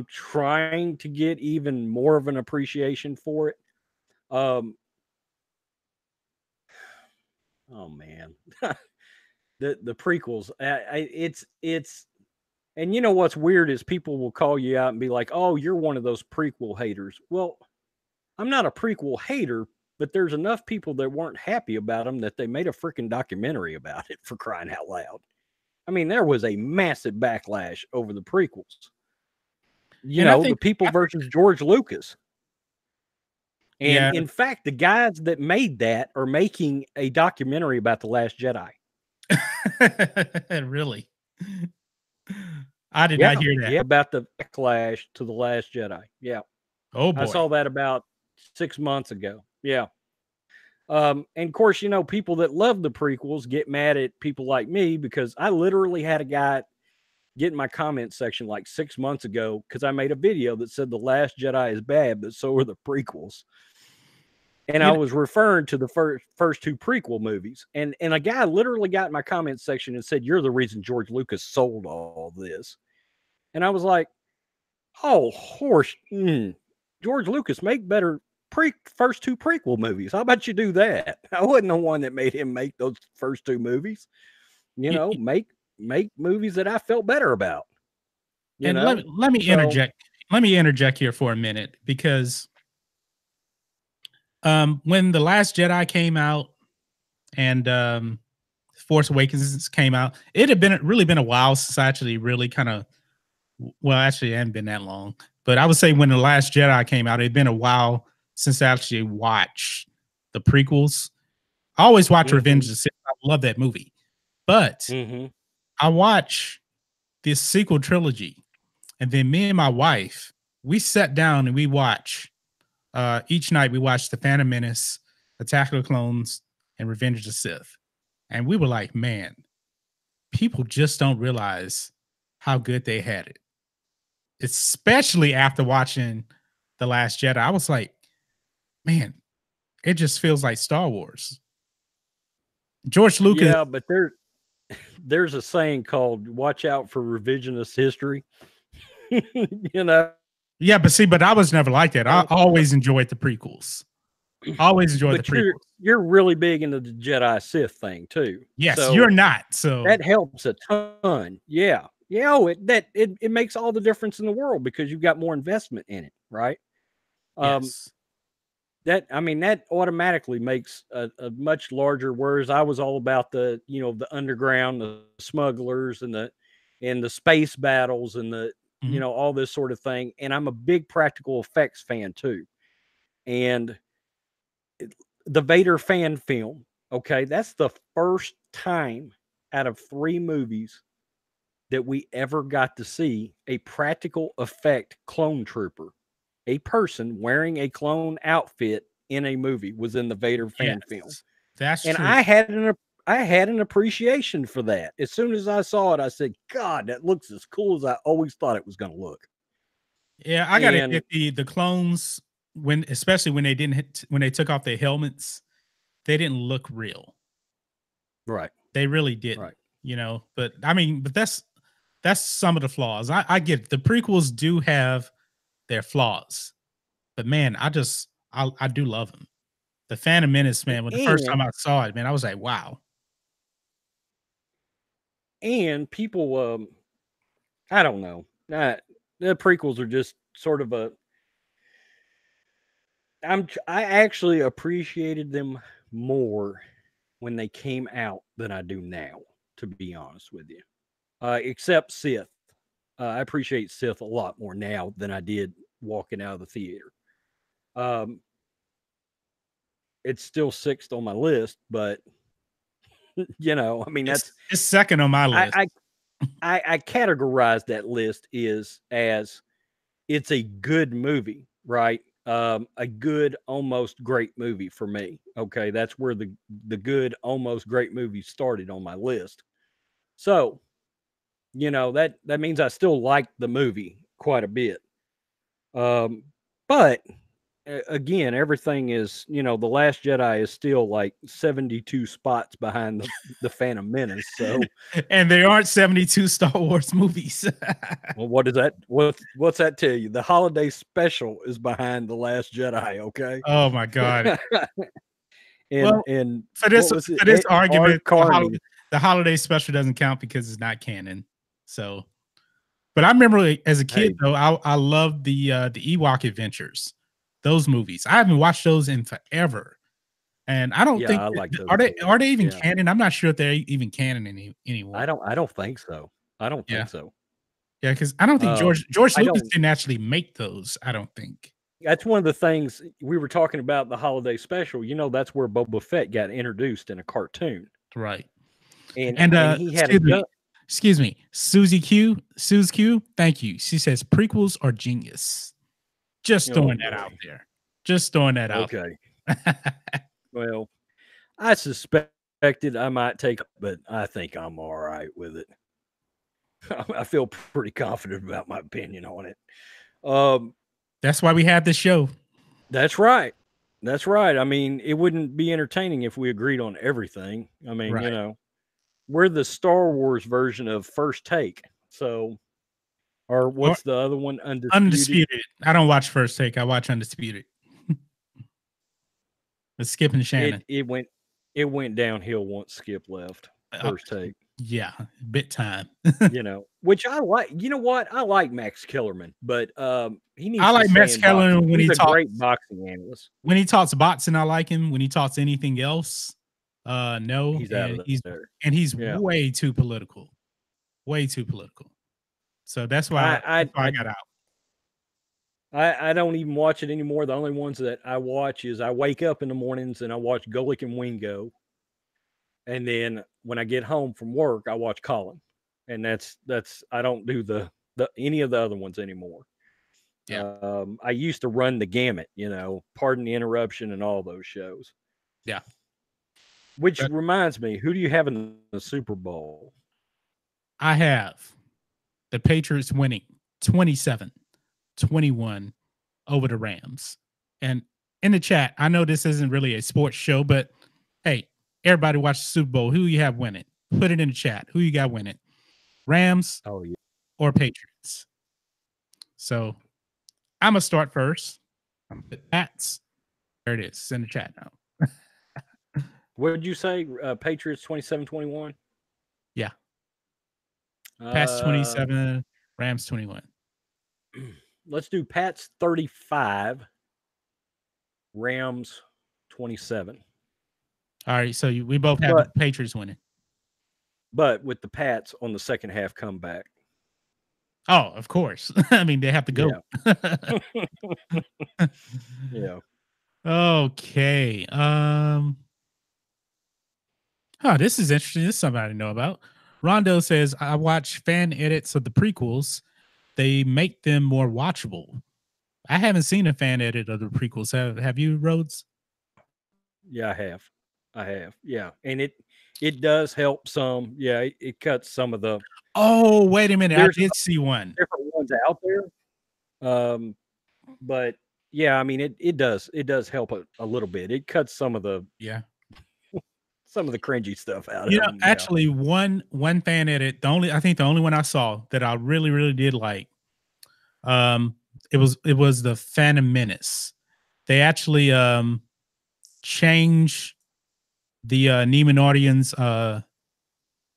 trying to get even more of an appreciation for it. Oh man, the prequels. It's and what's weird is people will call you out and be like, "Oh, you're one of those prequel haters." Well, I'm not a prequel hater, but there's enough people that weren't happy about them that they made a freaking documentary about it, for crying out loud. I mean, there was a massive backlash over the prequels. The people versus George Lucas. And in fact, the guys that made that are making a documentary about The Last Jedi. Really? I did not hear that. Yeah, about the backlash to The Last Jedi. Yeah. Oh boy. I saw that about 6 months ago. Yeah. And of course, people that love the prequels get mad at people like me because I literally had a guy get in my comment section like 6 months ago because I made a video that said The Last Jedi is bad, but so are the prequels. And I You know, was referring to the first two prequel movies, and a guy literally got in my comment section and said, "You're the reason George Lucas sold all this." And I was like, "Oh, horse, George Lucas, make better first two prequel movies. How about you do that?" I wasn't the one that made him make those first two movies. You y- know, y- make movies that I felt better about. You and know, let me so interject. Let me interject here for a minute because when the Last Jedi came out and Force Awakens came out, it had been really been a while since I actually really kind of, well, actually, it hadn't been that long, but I would say when the Last Jedi came out, it had been a while since I actually watched the prequels. I always watch Revenge hmm of the Sith. I love that movie, but hmm I watch this sequel trilogy, and then me and my wife, we sat down and we watch. Each night we watched The Phantom Menace, Attack of the Clones, and Revenge of the Sith, and we were like, man, people just don't realize how good they had it, especially after watching The Last Jedi. I was like, man, it just feels like Star Wars. George Lucas, yeah, but there's a saying called "Watch out for revisionist history." you know, yeah, but see, but I was never like that. I always enjoyed the prequels. Always enjoyed the but prequels. you're really big into the Jedi Sith thing too, Yes, you're so not. So that helps a ton. Yeah, yeah. Oh, it makes all the difference in the world because you've got more investment in it, right? Um, yes, that I mean that automatically makes a much larger. Whereas I was all about the the underground, the smugglers, and the space battles and the mhm, all this sort of thing. And I'm a big practical effects fan too. And the Vader fan film, okay, that's the first time out of three movies that we ever got to see a practical effect clone trooper. A person wearing a clone outfit in a movie was in the Vader fan film. yes, that's And true. I had an appreciation for that. As soon as I saw it, I said, "God, that looks as cool as I always thought it was going to look." Yeah, I gotta And admit the clones when especially when they didn't when they took off their helmets, they didn't look real. right, They really didn't, right. But I mean, but that's some of the flaws. I get it. The prequels do have their flaws, but man, I do love them. The Phantom Menace, man, when the first And time I saw it, man, I was like, wow. people I don't know. The prequels are just sort of a I actually appreciated them more when they came out than I do now, to be honest with you. Except Sith. I appreciate Sith a lot more now than I did walking out of the theater. Um, it's still sixth on my list, but I mean It's second on my I list. I I categorize that list is as it's a good movie, right? A good, almost great movie for me. Okay, that's where the good, almost great movie started on my list. So that means I still like the movie quite a bit. But again, everything is the Last Jedi is still like 72 spots behind the Phantom Menace. So, And there aren't 72 Star Wars movies. well, what does that what's that tell you? The holiday special is behind the Last Jedi. Okay, Oh my god. and Well, and what was it? for this Art argument, Carney. the holiday special doesn't count because it's not canon. So, but I remember as a kid Hey, though, I loved the Ewok Adventures, those movies. I haven't watched those in forever, and I don't yeah, think I like those are too. they even Yeah, canon? I'm not sure if they're even canon anymore. I don't think so. I don't Yeah, think so. yeah, because I don't think George I Lucas don't. didn't actually make those. I don't think. That's one of the things we were talking about the holiday special. That's where Boba Fett got introduced in a cartoon, Right. and And he had a gun. excuse me, Susie Q, thank you. She says prequels are genius. Just Oh throwing that out boy. there. Just throwing that out Okay. there. Well, I suspected I might take, but I think I'm all right with it. I feel pretty confident about my opinion on it. Um, That's why we have this show. that's right. That's right. I mean, it wouldn't be entertaining if we agreed on everything. I mean, Right. we're the Star Wars version of First Take. So, or Or what's the other one? Undisputed. Undisputed. I don't watch First Take. I watch Undisputed. With Skip and It Shannon. it went it went downhill once Skip left Uh, First Take. yeah, bit time. Which I like. You know what? I like Max Kellerman, but he I needs to like stay Max in boxing. Kellerman He's a great boxing analyst. when he talks boxing. I like him. When he talks anything else, no. He's out of there. He's Yeah. way too political. Way too political. So that's why I got out. I don't even watch it anymore. The only ones that I watch is I wake up in the mornings and I watch Golick and Wingo. And then when I get home from work, I watch Colin. And that's I don't do the any of the other ones anymore. Yeah. I used to run the gamut, Pardon the Interruption and all those shows. Yeah. Which But reminds me, who do you have in the Super Bowl? I have the Patriots winning 27-21 over the Rams. And in the chat, I know this isn't really a sports show, but hey, everybody watch the Super Bowl. Who you have winning? Put it in the chat. Who you got winning? Rams or Patriots? So I'm going to start first. I'm going to put Pats. There it is. It's in the chat now. What did you say? Patriots 27-21? Yeah. Pats 27, Rams 21. Let's do Pats 35, Rams 27. All right. So we both have the Patriots winning. But with the Pats on the second half comeback. Oh, of course. I mean, they have to go. Yeah. Okay. This is interesting. This is something I didn't know about. Rondo says, I watch fan edits of the prequels. They make them more watchable. I haven't seen a fan edit of the prequels. Have you, Rhodes? Yeah, I have. Yeah. And it does help some. Yeah, it cuts some of the. Oh, wait a minute. I did see one. Different ones out there. But yeah, I mean it does help a little bit. It cuts some of the some of the cringy stuff out of them. Actually one fan edit, I think the only one I saw that I really, really did like, it was the Phantom Menace. They actually changed the Nemanaudians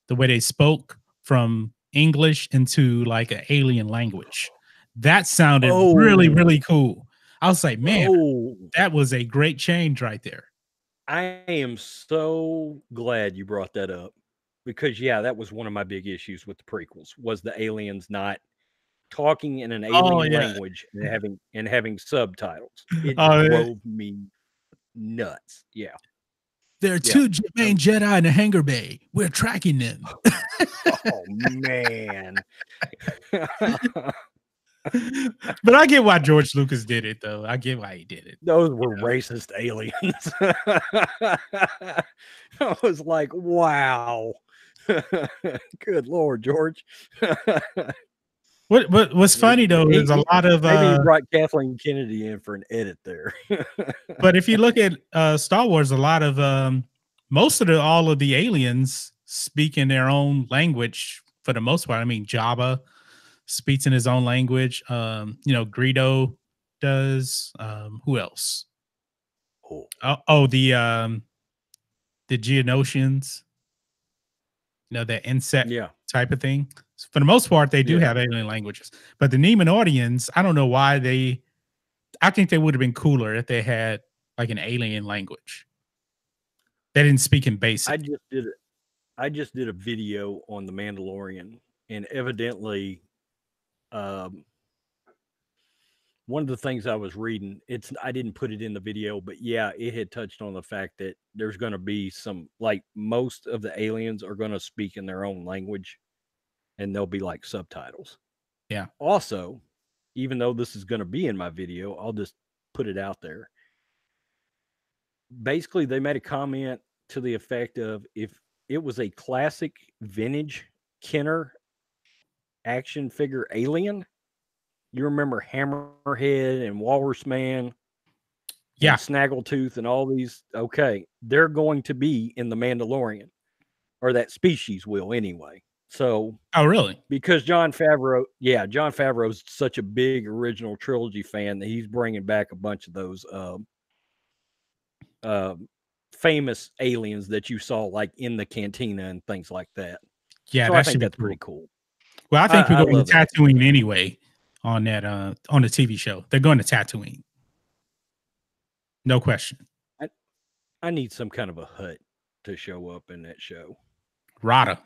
the way they spoke from English into like an alien language. That sounded really, really cool. I was like, man, that was a great change right there. I am so glad you brought that up because that was one of my big issues with the prequels was the aliens not talking in an alien language and having subtitles. It drove me nuts. Yeah. There are two main Jedi in the hangar bay. We're tracking them. Oh man. But I get why George Lucas did it, though. I get why he did it. Those were racist aliens. I was like, wow. Good Lord, George. What's funny though is a lot of maybe he brought Kathleen Kennedy in for an edit there. But if you look at Star Wars, a lot of all of the aliens speak in their own language for the most part. I mean, Jabba speaks in his own language. Greedo does. Who else? The Geonosians. That insect type of thing. So for the most part, they do have alien languages. But the Nemanaudians, I don't know why I think they would have been cooler if they had like an alien language. They didn't speak in basic. I just did a video on The Mandalorian, and evidently, one of the things I was reading, I didn't put it in the video, but it had touched on the fact that there's going to be some, like most of the aliens are going to speak in their own language, and there'll be like subtitles. Yeah. Also, even though this is going to be in my video, I'll just put it out there. Basically, they made a comment to the effect of if it was a classic vintage Kenner action figure alien, you remember Hammerhead and Walrus Man? Yeah. Snaggletooth and all these. Okay, they're going to be in the Mandalorian, or that species will anyway. So Oh, really? because John Favreau's such a big original trilogy fan that he's bringing back a bunch of those uh, famous aliens that you saw like in the cantina and things like that. Yeah, So I that think should be that's cool. pretty cool. Well, I think we're I going to love that. Tatooine anyway on that on the TV show. They're going to Tatooine. No question. I need some kind of a hut to show up in that show. Rada.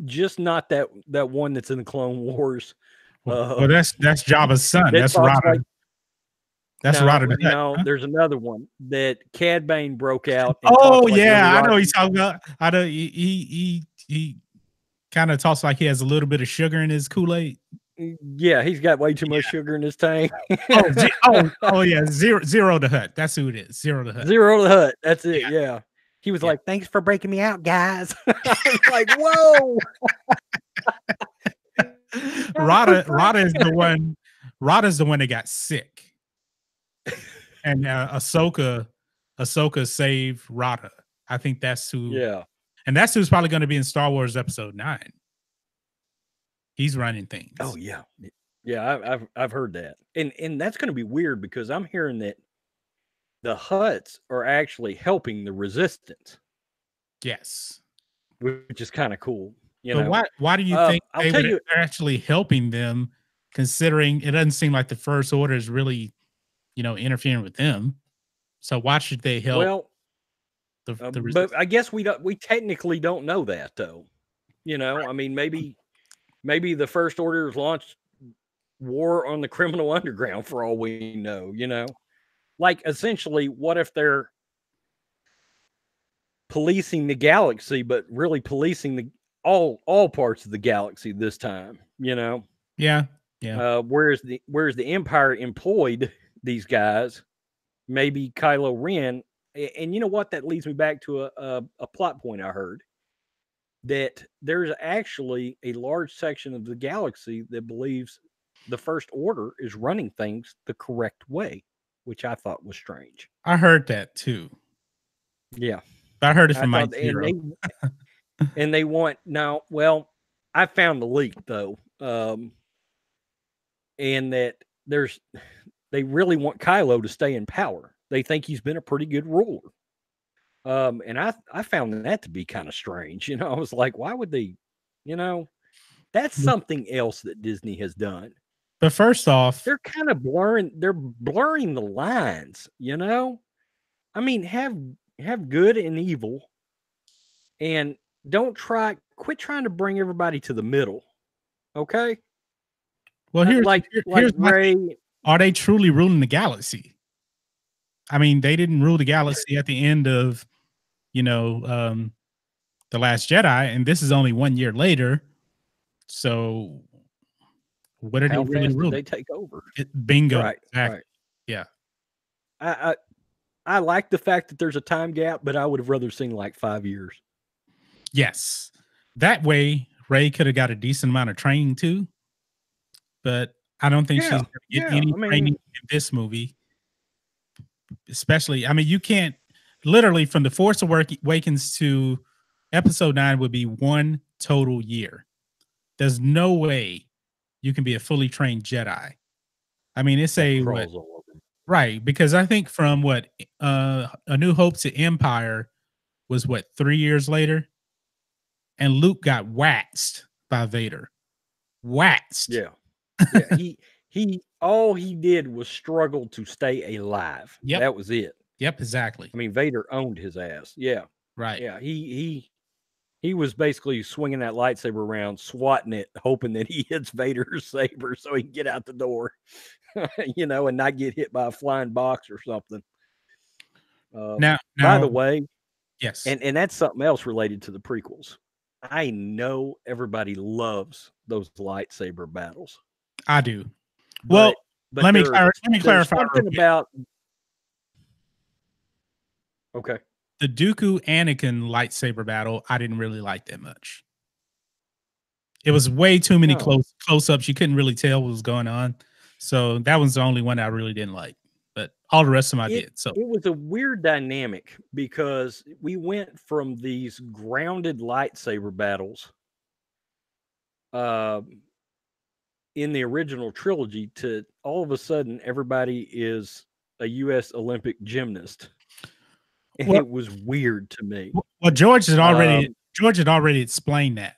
Just not that one that's in the Clone Wars. Well, that's Jabba's son. That's talks Rada. like That's no, Rada the Hutt. no. Huh? There's another one that Cad Bane broke out. And Oh talks like yeah, Little I know Rocky. he's talking about. I know he kind of talks like he has a little bit of sugar in his Kool-Aid. Yeah, he's got way too much sugar in his tank. oh yeah, zero the Hutt. That's who it is. Zero the Hutt. Zero the Hutt. That's it. Yeah. He was like, "Thanks for breaking me out, guys." I was like, "Whoa!" Rada is the one. Rada's the one that got sick, and Ahsoka saved Rada. I think that's who. Yeah, and that's who's probably going to be in Star Wars Episode 9. He's running things. Oh yeah, yeah. I've heard that, and that's going to be weird because I'm hearing that the Hutts are actually helping the Resistance. Yes, which is kind of cool. Why do you think they're actually helping them, considering it doesn't seem like the First Order is really, interfering with them? So why should they help? Well, but I guess we technically don't know that though. Right. I mean, maybe the First Order has launched war on the criminal underground for all we know. Like essentially, what if they're policing the galaxy, but really policing all parts of the galaxy this time? Yeah. Whereas the Empire employed these guys, maybe Kylo Ren, and you know what? That leads me back to a plot point I heard, that there's actually a large section of the galaxy that believes the First Order is running things the correct way, which I thought was strange. I heard that too. Yeah. I heard it from Mike Zero. And they want now. Well, I found the leak though, and that they really want Kylo to stay in power. They think he's been a pretty good ruler, and I found that to be kind of strange. I was like, why would they? That's something else that Disney has done. But first off, they're kind of blurring. They're blurring the lines. I mean, have good and evil, and quit trying to bring everybody to the middle. Okay. Well, here's Ray. Are they truly ruling the galaxy? I mean, they didn't rule the galaxy at the end of, The Last Jedi, and this is only 1 year later. So, what are they really ruling? They take over. Bingo. Right. Exactly. Right. Yeah. I like the fact that there's a time gap, but I would have rather seen like 5 years. Yes. That way, Ray could have got a decent amount of training too. But I don't think she's going to get any training in this movie. Especially, I mean, you can't literally from The Force Awakens to Episode 9 would be 1 total year. There's no way you can be a fully trained Jedi. I mean, it's right, because I think from A New Hope to Empire was 3 years later, and Luke got waxed by Vader. Waxed. Yeah. He all he did was struggle to stay alive. Yep. That was it. Yep, exactly. I mean, Vader owned his ass. Yeah. Right. Yeah. He was basically swinging that lightsaber around, swatting it, hoping that he hits Vader's saber so he can get out the door, and not get hit by a flying box or something. Now, by the way, yes, and that's something else related to the prequels. I know everybody loves those lightsaber battles. I do. But let me clarify something about. Okay. The Dooku Anakin lightsaber battle, I didn't really like that much. It was way too many close ups. You couldn't really tell what was going on. So that was the only one I really didn't like. but all the rest of them I it did. So it was a weird dynamic because we went from these grounded lightsaber battles uh, in the original trilogy to all of a sudden everybody is a U.S. Olympic gymnast, and well, it was weird to me. well, Um, George had already explained that.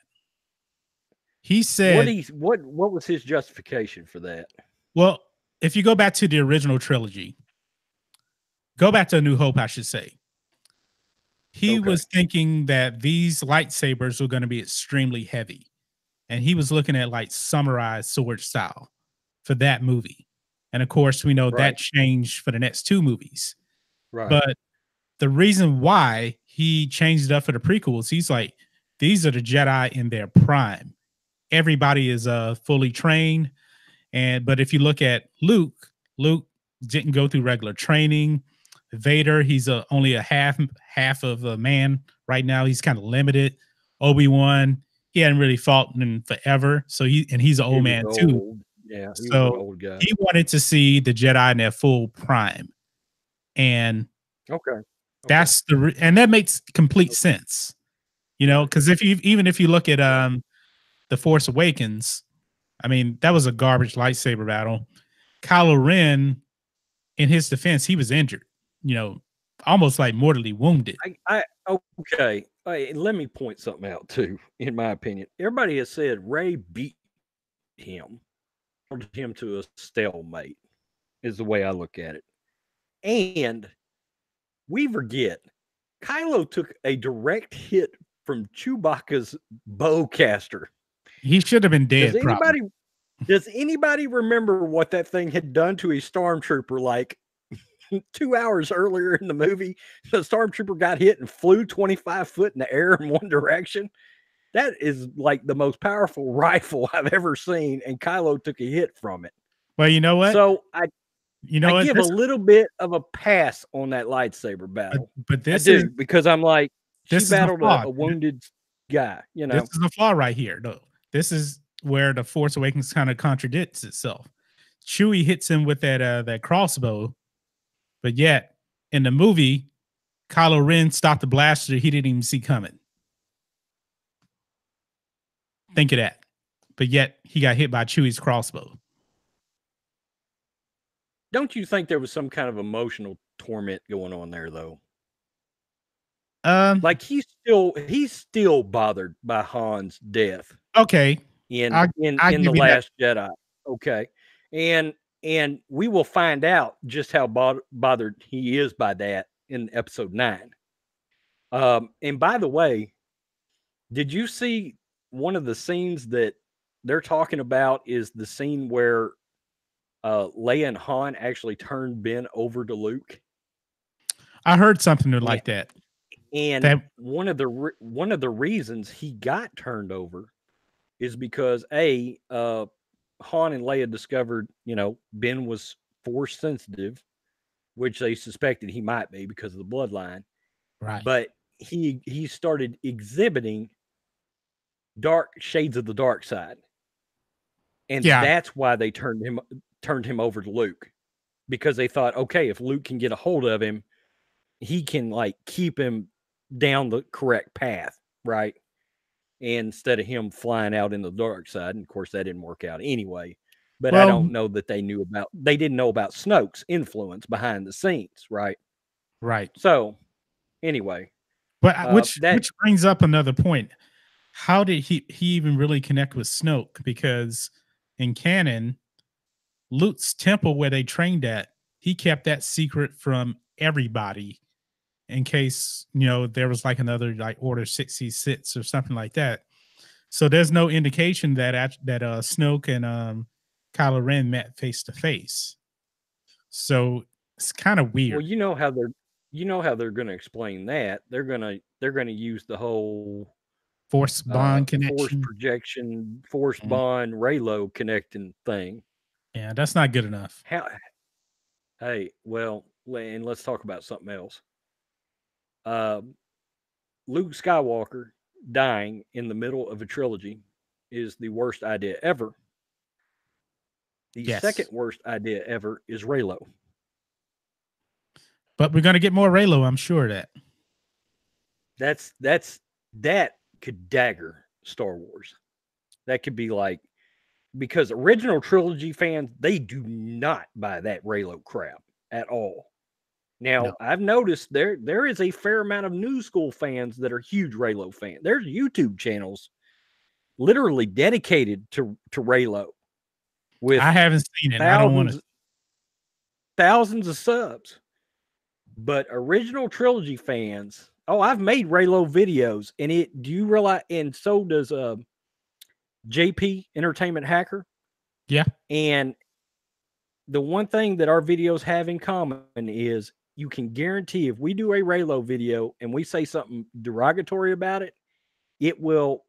He said, what was his justification for that? well, if you go back to the original trilogy, go back to A New Hope, I should say. He Okay, was thinking that these lightsabers were going to be extremely heavy, and he was looking at like samurai sword style for that movie. And of course, we know right, that changed for the next two movies. right. But the reason why he changed it up for the prequels, he's like, these are the Jedi in their prime. Everybody is fully trained. And but if you look at Luke, Luke didn't go through regular training. Vader, he's only a half of a man right now. He's kind of limited. Obi-Wan, he hadn't really fought in forever. So he's an He old was man too. old. Yeah, he was an So old guy. he wanted to see the Jedi in their full prime. And Okay, okay, that's and that makes complete okay. sense. You know, Right. because even if you look at Right. The Force Awakens, I mean, that was a garbage lightsaber battle. Kylo Ren, in his defense, he was injured, you know, almost like mortally wounded. Okay. Hey, let me point something out too. In my opinion, everybody has said Ray beat him, held him to a stalemate. Is the way I look at it. And we forget Kylo took a direct hit from Chewbacca's bowcaster. He should have been Does dead, probably. anybody does anybody remember what that thing had done to a stormtrooper like 2 hours earlier in the movie? The stormtrooper got hit and flew 25 foot in the air in one direction. That is like the most powerful rifle I've ever seen, and Kylo took a hit from it. Well, you know what? So You I know what? give a little bit of a pass on that lightsaber battle. But I do because I'm like, she this is the battled flaw. a wounded guy, you This know. is the flaw right here, though. This is where the Force Awakens kind of contradicts itself. Chewie hits him with that crossbow, but yet in the movie, Kylo Ren stopped the blaster he didn't even see coming. Think of that. But yet he got hit by Chewie's crossbow. Don't you think there was some kind of emotional torment going on there though? Um. Like he's still bothered by Han's death Okay. in I in I in the give you that. Last Jedi. Okay, and we will find out just how bothered he is by that in Episode 9. And by the way, did you see one of the scenes that they're talking about is the scene where Leia and Han actually turned Ben over to Luke, I heard something and like that. and That one of the reasons he got turned over is because Han and Leia discovered Ben was force sensitive, which they suspected he might be because of the bloodline, right. but he started exhibiting dark shades of the dark side, and Yeah. that's why they turned him over to Luke, because they thought, okay, if Luke can get a hold of him, he can like keep him down the correct path, right? And instead of him flying out in the dark side, and of course that didn't work out anyway. But I Well, don't know that they didn't know about Snoke's influence behind the scenes, right? right. So anyway, But that which brings up another point. How did he even really connect with Snoke? Because in canon, Luke's temple where they trained at, he kept that secret from everybody in case there was like another like Order 66 or something like that. So there's no indication that Snoke and Kylo Ren met face to face. So it's kind of well, weird. you know how they're going to explain that. They're going to use the whole Force bond force connection. projection, force Mhm. bond, Raylo connecting thing. Yeah, that's not good enough. How? Hey, well, and let's talk about something else. Uh, Luke Skywalker dying in the middle of a trilogy is the worst idea ever. The second Yes. worst idea ever is Raylo. But we're gonna get more Raylo, I'm sure of that. That could dagger Star Wars. That could be like, because original trilogy fans, they do not buy that Raylo crap at all. No. Now, I've noticed there is a fair amount of new school fans that are huge Raylo fans. There's YouTube channels literally dedicated to Raylo I with haven't seen it. And I don't want to. thousands thousands of subs. But original trilogy fans, oh, I've made Raylo videos, and it. Do you realize? And so does JP Entertainment Hacker. Yeah. And the one thing that our videos have in common is you can guarantee if we do a Raylo video and we say something derogatory about it, it will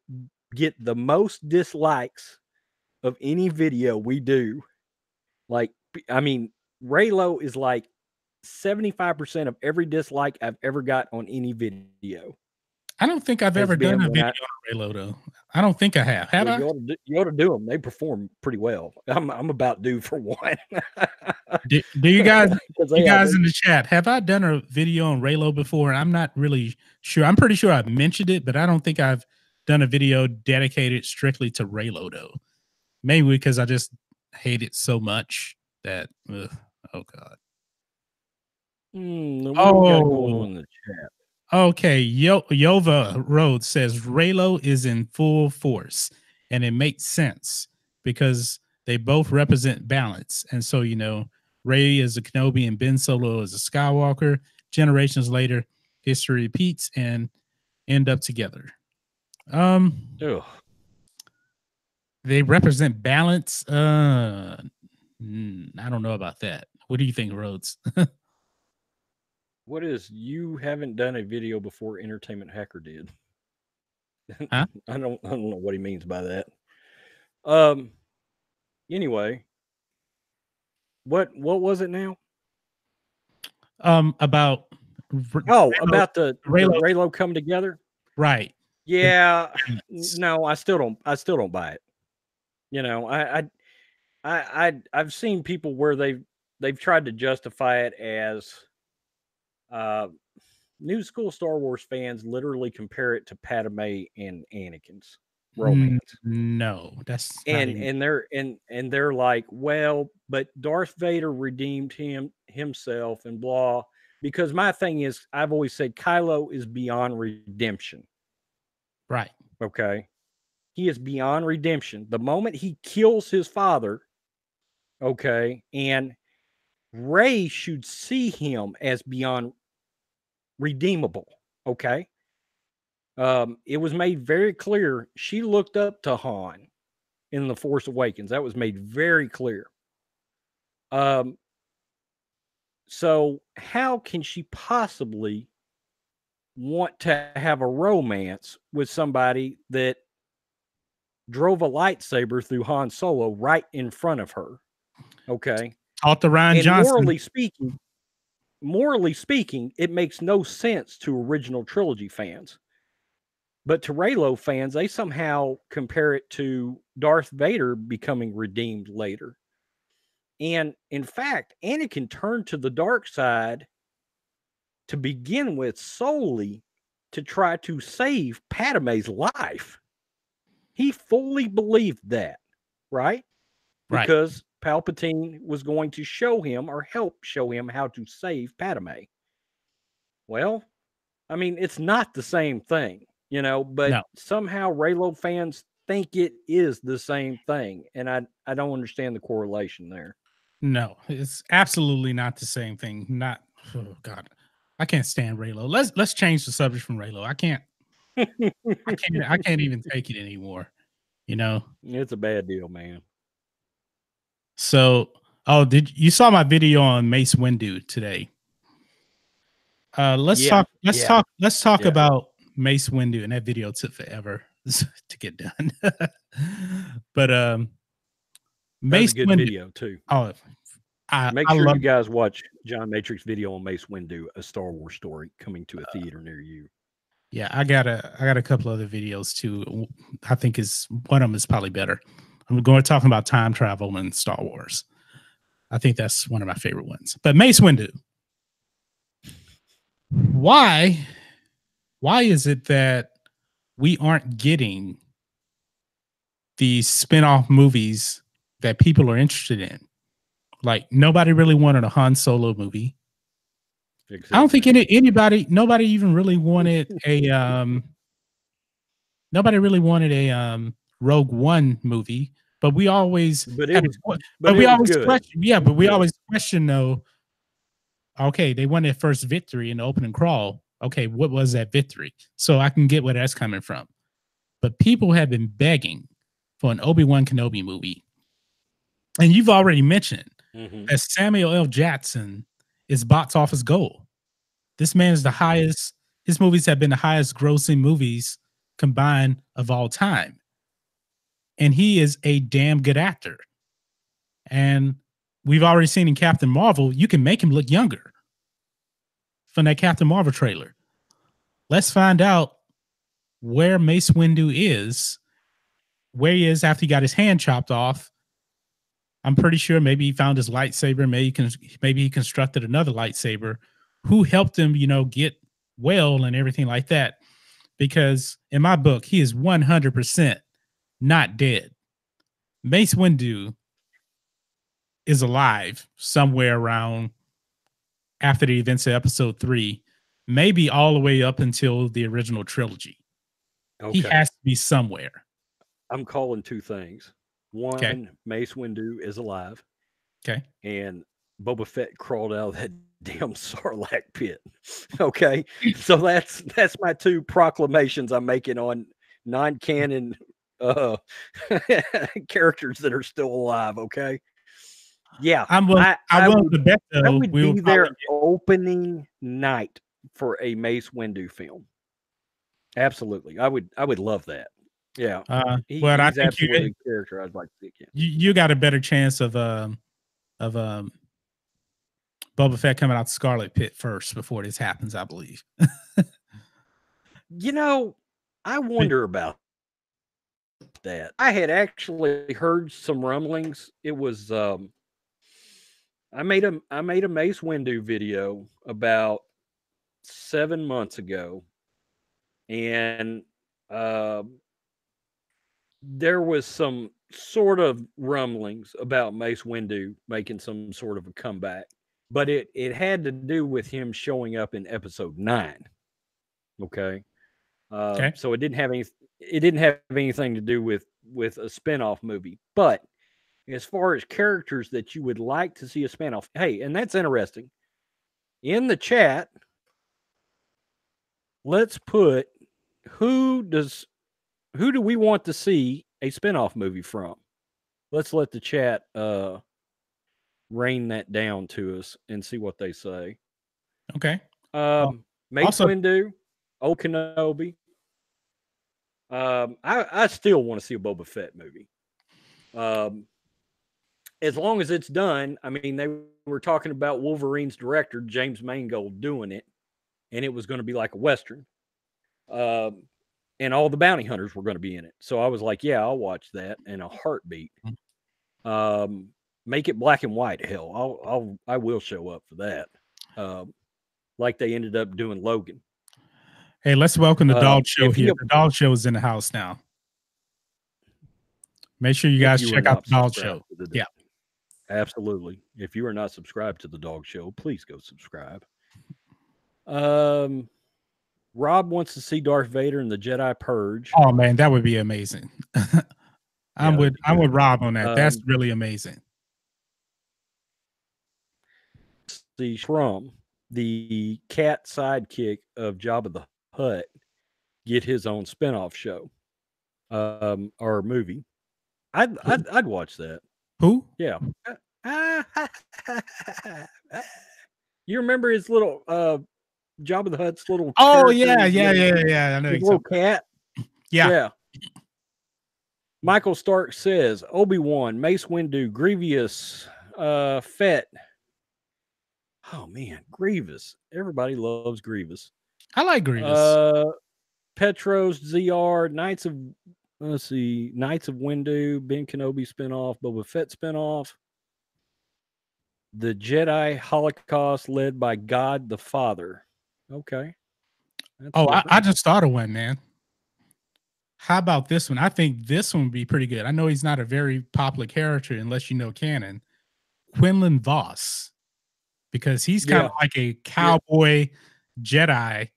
get the most dislikes of any video we do. Like, I mean, Raylo is like 75% of every dislike I've ever got on any video. I don't think I've Has ever done been a when video on Raylo though. I don't think I have. Have well, I? you ought to do them. They perform pretty well. I'm about due for one. Do you guys, 'Cause you they have guys in the chat, have I done a video on Raylo before? I'm not really sure. I'm pretty sure I've mentioned it, but I don't think I've done a video dedicated strictly to Raylo though. Maybe because I just hate it so much that, oh God. what do we got going on in the chat? Okay, Yova Rhodes says Raylo is in full force, and it makes sense because they both represent balance. And so, you know, Rey is a Kenobi and Ben Solo is a Skywalker. Generations later, history repeats and end up together. Ugh. They represent balance. I don't know about that. What do you think, Rhodes? What is, you haven't done a video before Entertainment Hacker did? Huh? I don't know what he means by that. Anyway, what was it now? About about the Raylo. Raylo come together. Right. Yeah. No, I still don't buy it. You know, I've seen people where they've tried to justify it as new school Star Wars fans literally compare it to Padme and Anakin's romance. No, that's and they're like, well, but Darth Vader redeemed himself and blah. Because my thing is, I've always said Kylo is beyond redemption. right. Okay. He is beyond redemption. The moment he kills his father, okay, and Rey should see him as beyond redeemable. Okay. It was made very clear she looked up to Han in The Force Awakens. That was made very clear. So how can she possibly want to have a romance with somebody that drove a lightsaber through Han Solo right in front of her? Okay. Taught the Ryan And Johnson. morally speaking, it makes no sense to original trilogy fans. But to Raylo fans, they somehow compare it to Darth Vader becoming redeemed later. And in fact, Anakin turned to the dark side to begin with solely to try to save Padme's life. He fully believed that, right? Right. Because Palpatine was going to show him or help show him how to save Padme. Well, I mean, it's not the same thing, you know, but No. somehow Raylo fans think it is the same thing. And I don't understand the correlation there. No, it's absolutely not the same thing. Not, oh God. I can't stand Raylo. Let's change the subject from Raylo. I can't even take it anymore. You know? It's a bad deal, man. So, you saw my video on Mace Windu today? Let's talk about Mace Windu, and that video took forever to get done. But Mace Windu, good video too. Oh, make sure you guys watch John Matrixx video on Mace Windu, a Star Wars story, coming to a theater near you. Yeah, I got a couple other videos too. I think one of them is probably better. I'm going to talk about time travel in Star Wars. I think that's one of my favorite ones. But Mace Windu. why is it that we aren't getting these spin-off movies that people are interested in? Like nobody really wanted a Han Solo movie. I don't think nobody even really wanted a nobody really wanted a Rogue One movie, but we always but had it was but but we it was always good. question, yeah, It but was we good. always question though, okay, they won their first victory in the opening crawl. Okay, what was that victory? So I can get where that's coming from. But people have been begging for an Obi-Wan Kenobi movie. And you've already mentioned Mhm. that Samuel L. Jackson is box office gold. This man is the highest, his movies have been the highest grossing movies combined of all time. And he is a damn good actor. And we've already seen in Captain Marvel, you can make him look younger from that Captain Marvel trailer. Let's find out where Mace Windu is, where he is after he got his hand chopped off. I'm pretty sure maybe he found his lightsaber. Maybe he constructed another lightsaber. Who helped him, get well and everything like that? Because in my book, he is 100% not dead. Mace Windu is alive somewhere around after the events of Episode 3, maybe all the way up until the original trilogy. He Okay. has to be somewhere. I'm calling two things. Okay. One, Mace Windu is alive, Okay. and Boba Fett crawled out of that damn Sarlacc pit. Okay, so that's my two proclamations I'm making on non-canon uh characters that are still alive. Okay, yeah, I'm willing, I to would bet I though would we will be probably there opening night for a Mace Windu film. Absolutely, I would love that. Yeah, but I he's think absolutely a character I'd like to see again. you got a better chance of Boba Fett coming out the Scarlet Pit first before this happens, I believe. You know, I wonder about that. I had actually heard some rumblings. It was I made a Mace Windu video about 7 months ago, and uh, there was some sort of rumblings about Mace Windu making some sort of a comeback, but it had to do with him showing up in Episode 9. Okay, Okay. so it didn't have anything to do with a spinoff movie, but as far as characters that you would like to see a spinoff, hey, and that's interesting. In the chat, let's put who does who do we want to see a spinoff movie from? Let's let the chat rain that down to us and see what they say. Okay. Mace Also, Windu, Old Kenobi. I still want to see a Boba Fett movie. Um, as long as it's done, I mean, they were talking about Wolverine's director, James Mangold, doing it, and it was going to be like a Western. Um, and all the bounty hunters were going to be in it. So I was like, yeah, I'll watch that in a heartbeat. Um, make it black and white. Hell, I will show up for that. Like they ended up doing Logan. hey, let's welcome the dog show If here. you The dog show is in the house now. Make sure you if guys you are check out not the dog subscribed show. to the Yeah. absolutely, if you are not subscribed to the Dog Show, please go subscribe. Um, Rob wants to see Darth Vader in the Jedi Purge. Oh man, that would be amazing. Yeah, that'd be I'm with good. Rob on that. That's Um, really amazing. the from the cat sidekick of Jabba the Hutt get his own spinoff show, or movie. I'd watch that. Who? Yeah. You remember his little Jabba the Hutt's little Oh character, yeah, his yeah, little, yeah, yeah. I know his exactly. little cat? Yeah. Yeah. Michael Stark says Obi-Wan, Mace Windu, Grievous, Fett. Oh man, Grievous. Everybody loves Grievous. I like Grievous. Petros, ZR, Knights of Knights of Windu, Ben Kenobi spinoff, Boba Fett spinoff, the Jedi Holocaust led by God the Father. Okay. That's Oh, I different. just thought of one, man. How about this one? I think this one would be pretty good. I know he's not a very popular character unless you know canon. Quinlan Voss, because he's kind of Yeah. like a Yeah. cowboy Jedi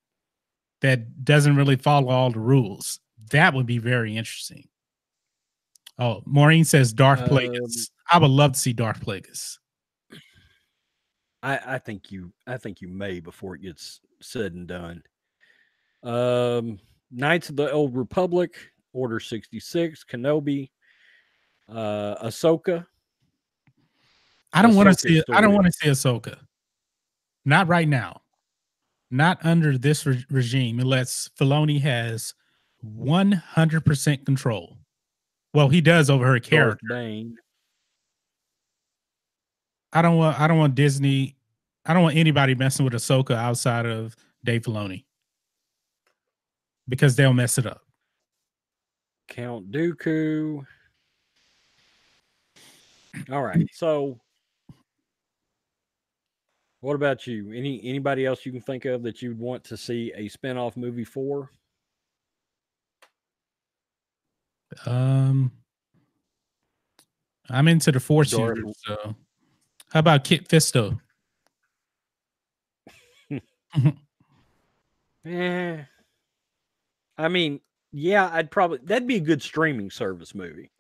that doesn't really follow all the rules. That would be very interesting. Oh, Maureen says Darth Um, Plagueis. I would love to see Darth Plagueis. I think you may before it gets said and done. Um, Knights of the Old Republic, Order 66, Kenobi, Ahsoka. I don't want to Ahsoka's see it. I don't story. want to see Ahsoka. Not right now. Not under this regime, unless Filoni has 100% control. Well, he does over her Darth character. Bane. I don't want Disney. I don't want anybody messing with Ahsoka outside of Dave Filoni because they'll mess it up. Count Dooku. All right. So, what about you? Anybody else you can think of that you'd want to see a spin-off movie for? Um, I'm into the Force Darth. users. So, how about Kit Fisto? Eh, I mean, yeah, I'd probably that'd be a good streaming service movie.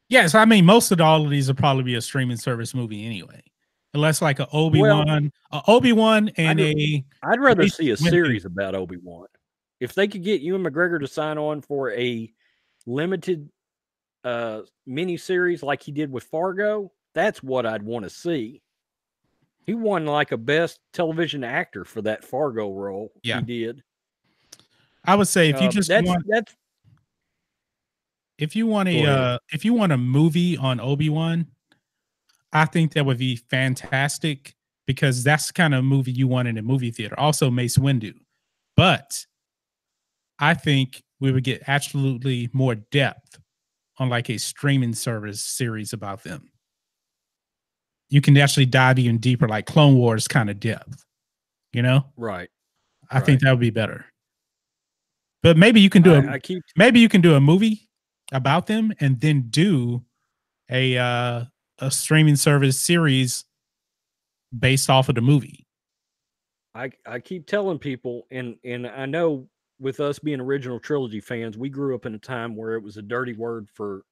Yes, I mean most of all of these will probably be a streaming service movie anyway, unless like Well, a Obi Wan and I'd a I'd rather Mace see a Windu. series about Obi-Wan. If they could get Ewan McGregor to sign on for a limited mini series like he did with Fargo, that's what I'd want to see. He won like a best television actor for that Fargo role. Yeah, He did. I would say if you just want That's go ahead. if you want a movie on Obi Wan, I think that would be fantastic because that's the kind of movie you want in a movie theater. Also, Mace Windu, but I think we would get absolutely more depth on like a streaming service series about them. You can actually dive even deeper, like Clone Wars kind of depth. You know, Right. I think Right. that would be better. But maybe you can do I keep a movie about them and then do a streaming service series based off of the movie. I keep telling people, and I know with us being original trilogy fans, we grew up in a time where it was a dirty word for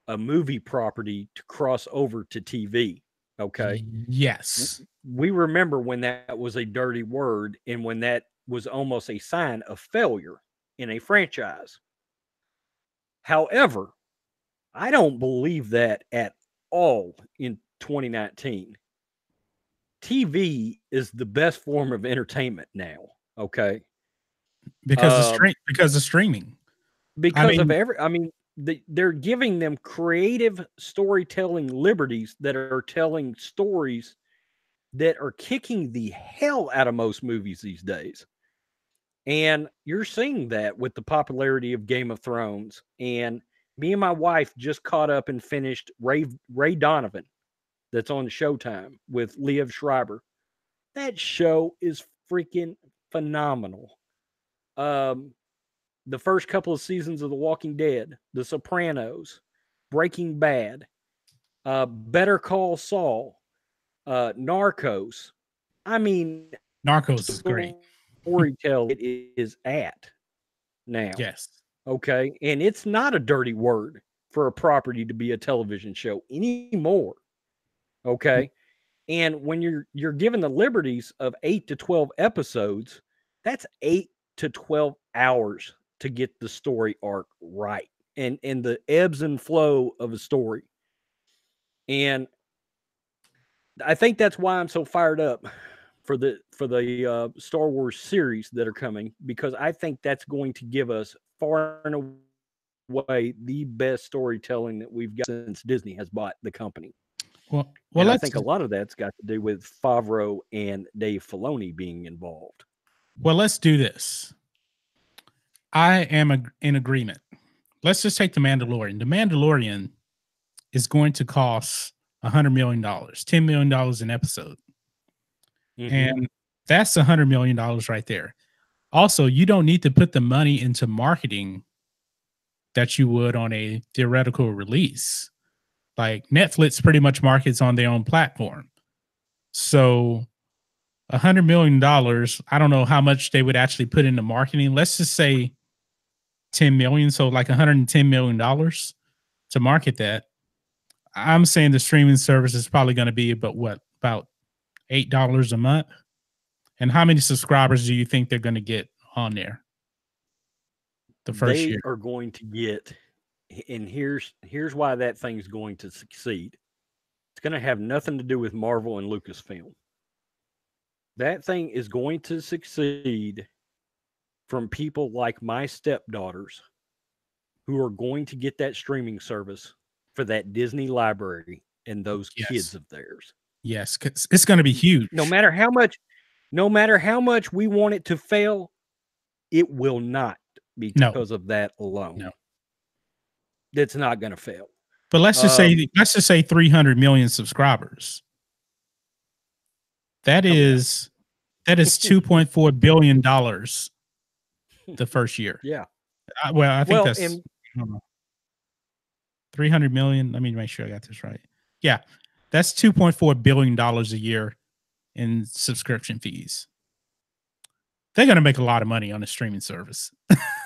a movie property to cross over to TV. Okay. Yes. We remember when that was a dirty word and when that was almost a sign of failure in a franchise. However, I don't believe that at all in 2019. TV is the best form of entertainment now. Okay. Because of streaming. I Because of mean, they're giving them creative storytelling liberties that are telling stories that are kicking the hell out of most movies these days. And you're seeing that with the popularity of Game of Thrones. And me and my wife just caught up and finished Ray Donovan, that's on Showtime with Liev Schreiber. That show is freaking phenomenal. Um, the first couple of seasons of The Walking Dead, The Sopranos, Breaking Bad, Better Call Saul, Narcos. I mean, Narcos is great. storytelling it is at now. Yes. Okay. And it's not a dirty word for a property to be a television show anymore. Okay. And when you're given the liberties of 8 to 12 episodes, that's 8 to 12 hours to get the story arc right and the ebbs and flow of a story. And I think that's why I'm so fired up for the Star Wars series that are coming, because I think that's going to give us far and away the best storytelling that we've got since Disney has bought the company. Well, And I let's think a lot of that's got to do with Favreau and Dave Filoni being involved. do this. I am in agreement. Let's just take the Mandalorian. The Mandalorian is going to cost $100 million, $10 million an episode. Mhm. And That's $100 million right there. Also, you don't need to put the money into marketing that you would on a theoretical release. Like Netflix pretty much markets on their own platform. So $100 million, I don't know how much they would actually put into marketing. Let's just say 10 million. So like $110 million to market that. I'm saying the streaming service is probably going to be about $8 a month. And how many subscribers do you think they're going to get on there the first They year? are going to get, and here's why that thing's going to succeed. It's going to have nothing to do with Marvel and Lucasfilm. That thing is going to succeed from people like my stepdaughters who are going to get that streaming service for that Disney library and those kids Yes. of theirs. Yes, 'cause it's going to be huge. No matter how much we want it to fail, it will not No, because of that alone. no. It's not going to fail. But let's just say 300 million subscribers. That is 2.4 billion dollars the first year. Yeah. Well, I think that's and 300 million. Let me make sure I got this right. Yeah, that's $2.4 billion a year in subscription fees. They're going to make a lot of money on the streaming service.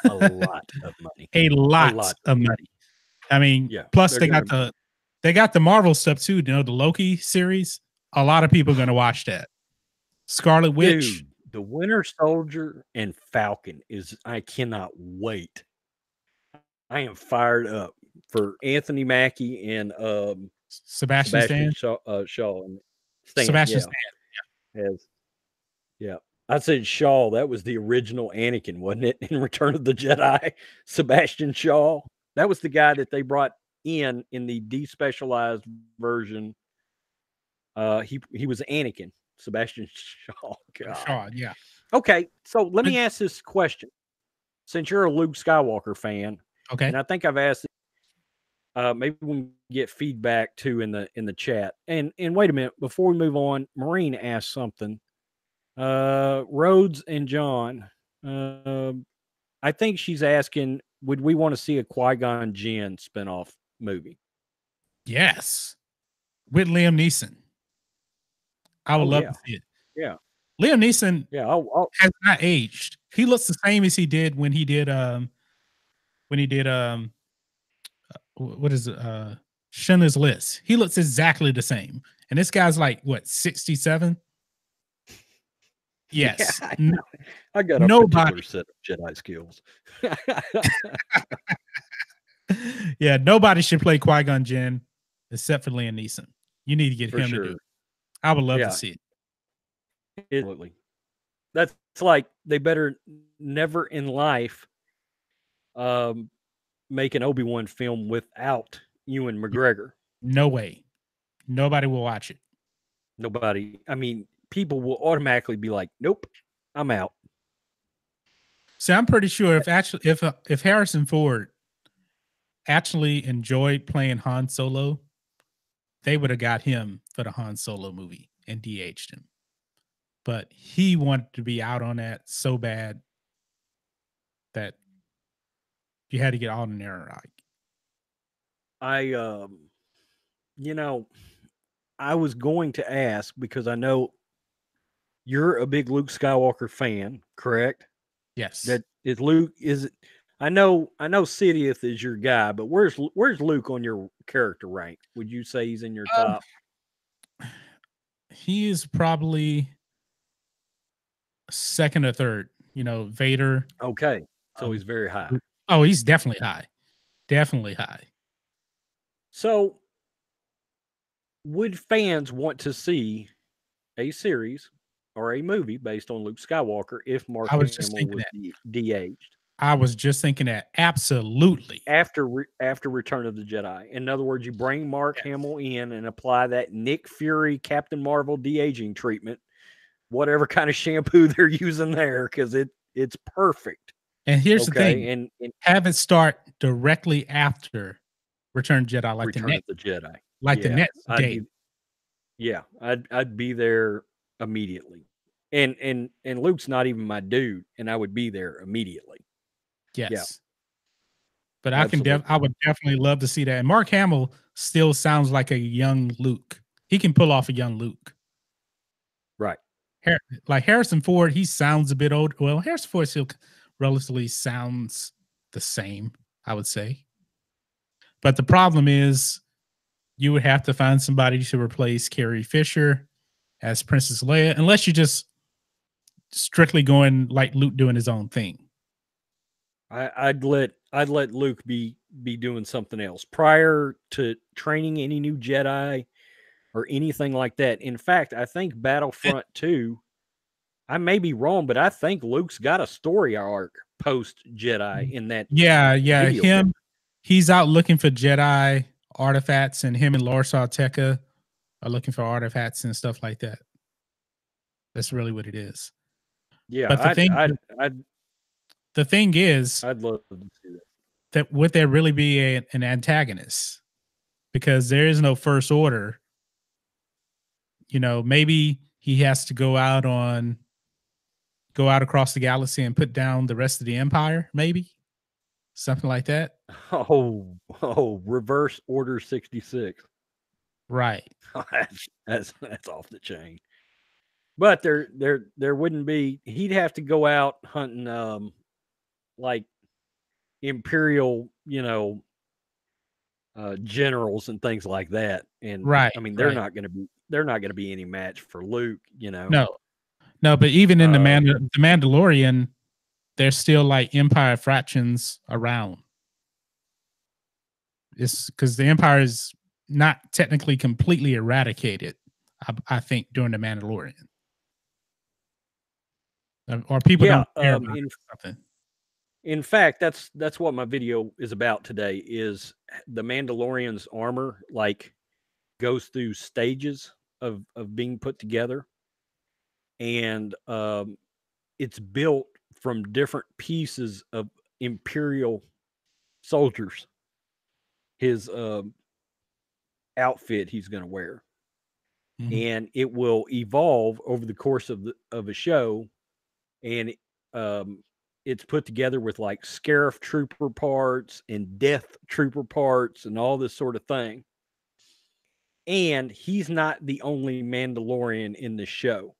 a lot of money. A lot of money. I mean, Yeah, plus they got the Marvel stuff too. You know, the Loki series. A lot of people are going to watch that. Scarlet Witch. Dude, the Winter Soldier and Falcon I cannot wait. I am fired up for Anthony Mackie and Sebastian Stan. Shaw and Stan. Sebastian Stan. Yeah. I said Shaw. That was the original Anakin, wasn't it? In Return of the Jedi, Sebastian Shaw. That was the guy that they brought in the despecialized version. He was Anakin, Sebastian Shaw. God. Shaw, yeah. Okay, so let me ask this question. Since you're a Luke Skywalker fan, okay, and I think I've asked, maybe we can get feedback too in the chat. And wait a minute, before we move on, Maureen asked something. Rhodes and John, I think she's asking, would we want to see a Qui-Gon Jinn spinoff movie? Yes, with Liam Neeson. I would love to see it. Yeah, Liam Neeson. Yeah, has not aged. He looks the same as he did when he did what is it? Schindler's List. He looks exactly the same. And this guy's like what, 67? Yes. Yeah, I got a particular set of Jedi skills. Yeah, nobody should play Qui-Gon Jinn except for Liam Neeson. You need to get him to do it. I would love to see it. Absolutely. That's like they better never in life make an Obi-Wan film without Ewan McGregor. No way. Nobody will watch it. Nobody. I mean, people will automatically be like, "Nope, I'm out." So I'm pretty sure if Harrison Ford actually enjoyed playing Han Solo, they would have got him for the Han Solo movie and DH'd him. But he wanted to be out on that so bad that you had to get all in there. I was going to ask because I know you're a big Luke Skywalker fan, correct? Yes. That is Luke. Is it? I know Sidious is your guy, but where's Luke on your character rank? Would you say he's in your top? He is probably second or third. You know, Vader. Okay, so he's very high. Oh, he's definitely high. Definitely high. So, would fans want to see a series or a movie based on Luke Skywalker if Mark Hamill was de-aged? I was just thinking that. Absolutely. After Return of the Jedi. In other words, you bring Mark Hamill in and apply that Nick Fury, Captain Marvel de-aging treatment, whatever kind of shampoo they're using there, because it's perfect. And here's the thing. And have it start directly after Return of the Jedi, like Return of the Jedi. Like the next day. I'd be there immediately. and Luke's not even my dude, and I would be there immediately. Yeah, Yes. But I absolutely. would definitely love to see that. And Mark Hamill still sounds like a young Luke. He can pull off a young Luke. Right. Like Harrison Ford, he sounds a bit old. Well, Harrison Ford still relatively sounds the same, I would say. But the problem is you would have to find somebody to replace Carrie Fisher as Princess Leia, unless you're just strictly going like Luke doing his own thing. I'd let Luke be doing something else prior to training any new Jedi or anything like that. In fact, I think Battlefront 2, I may be wrong, but I think Luke's got a story arc post Jedi in that Yeah, video game. he's out looking for Jedi artifacts, and him and Lorsa Tekka are looking for artifacts and stuff like that. That's really what it is. Yeah, But the thing is I'd love to see that. that would there really be an antagonist? Because there is no first order. You know, maybe he has to go out across the galaxy and put down the rest of the empire, maybe something like that. Reverse Order 66. Right. That's off the chain. But there wouldn't be. He'd have to go out hunting like imperial, generals and things like that. And Right. I mean, they're Right. not going to be any match for Luke. No. No, but even in Um, the Mandalorian, there's still like empire fractions around. It's because the empire is not technically completely eradicated. I think during the Mandalorian, or people yeah. don't care about it or something. In fact, that's what my video is about today. Is the Mandalorian's armor like goes through stages of being put together, and it's built from different pieces of Imperial soldiers. His outfit he's going to wear, Mhm. and it will evolve over the course of a show, and um, it's put together with like Scarif Trooper parts and Death Trooper parts and all this sort of thing. And he's not the only Mandalorian in the show.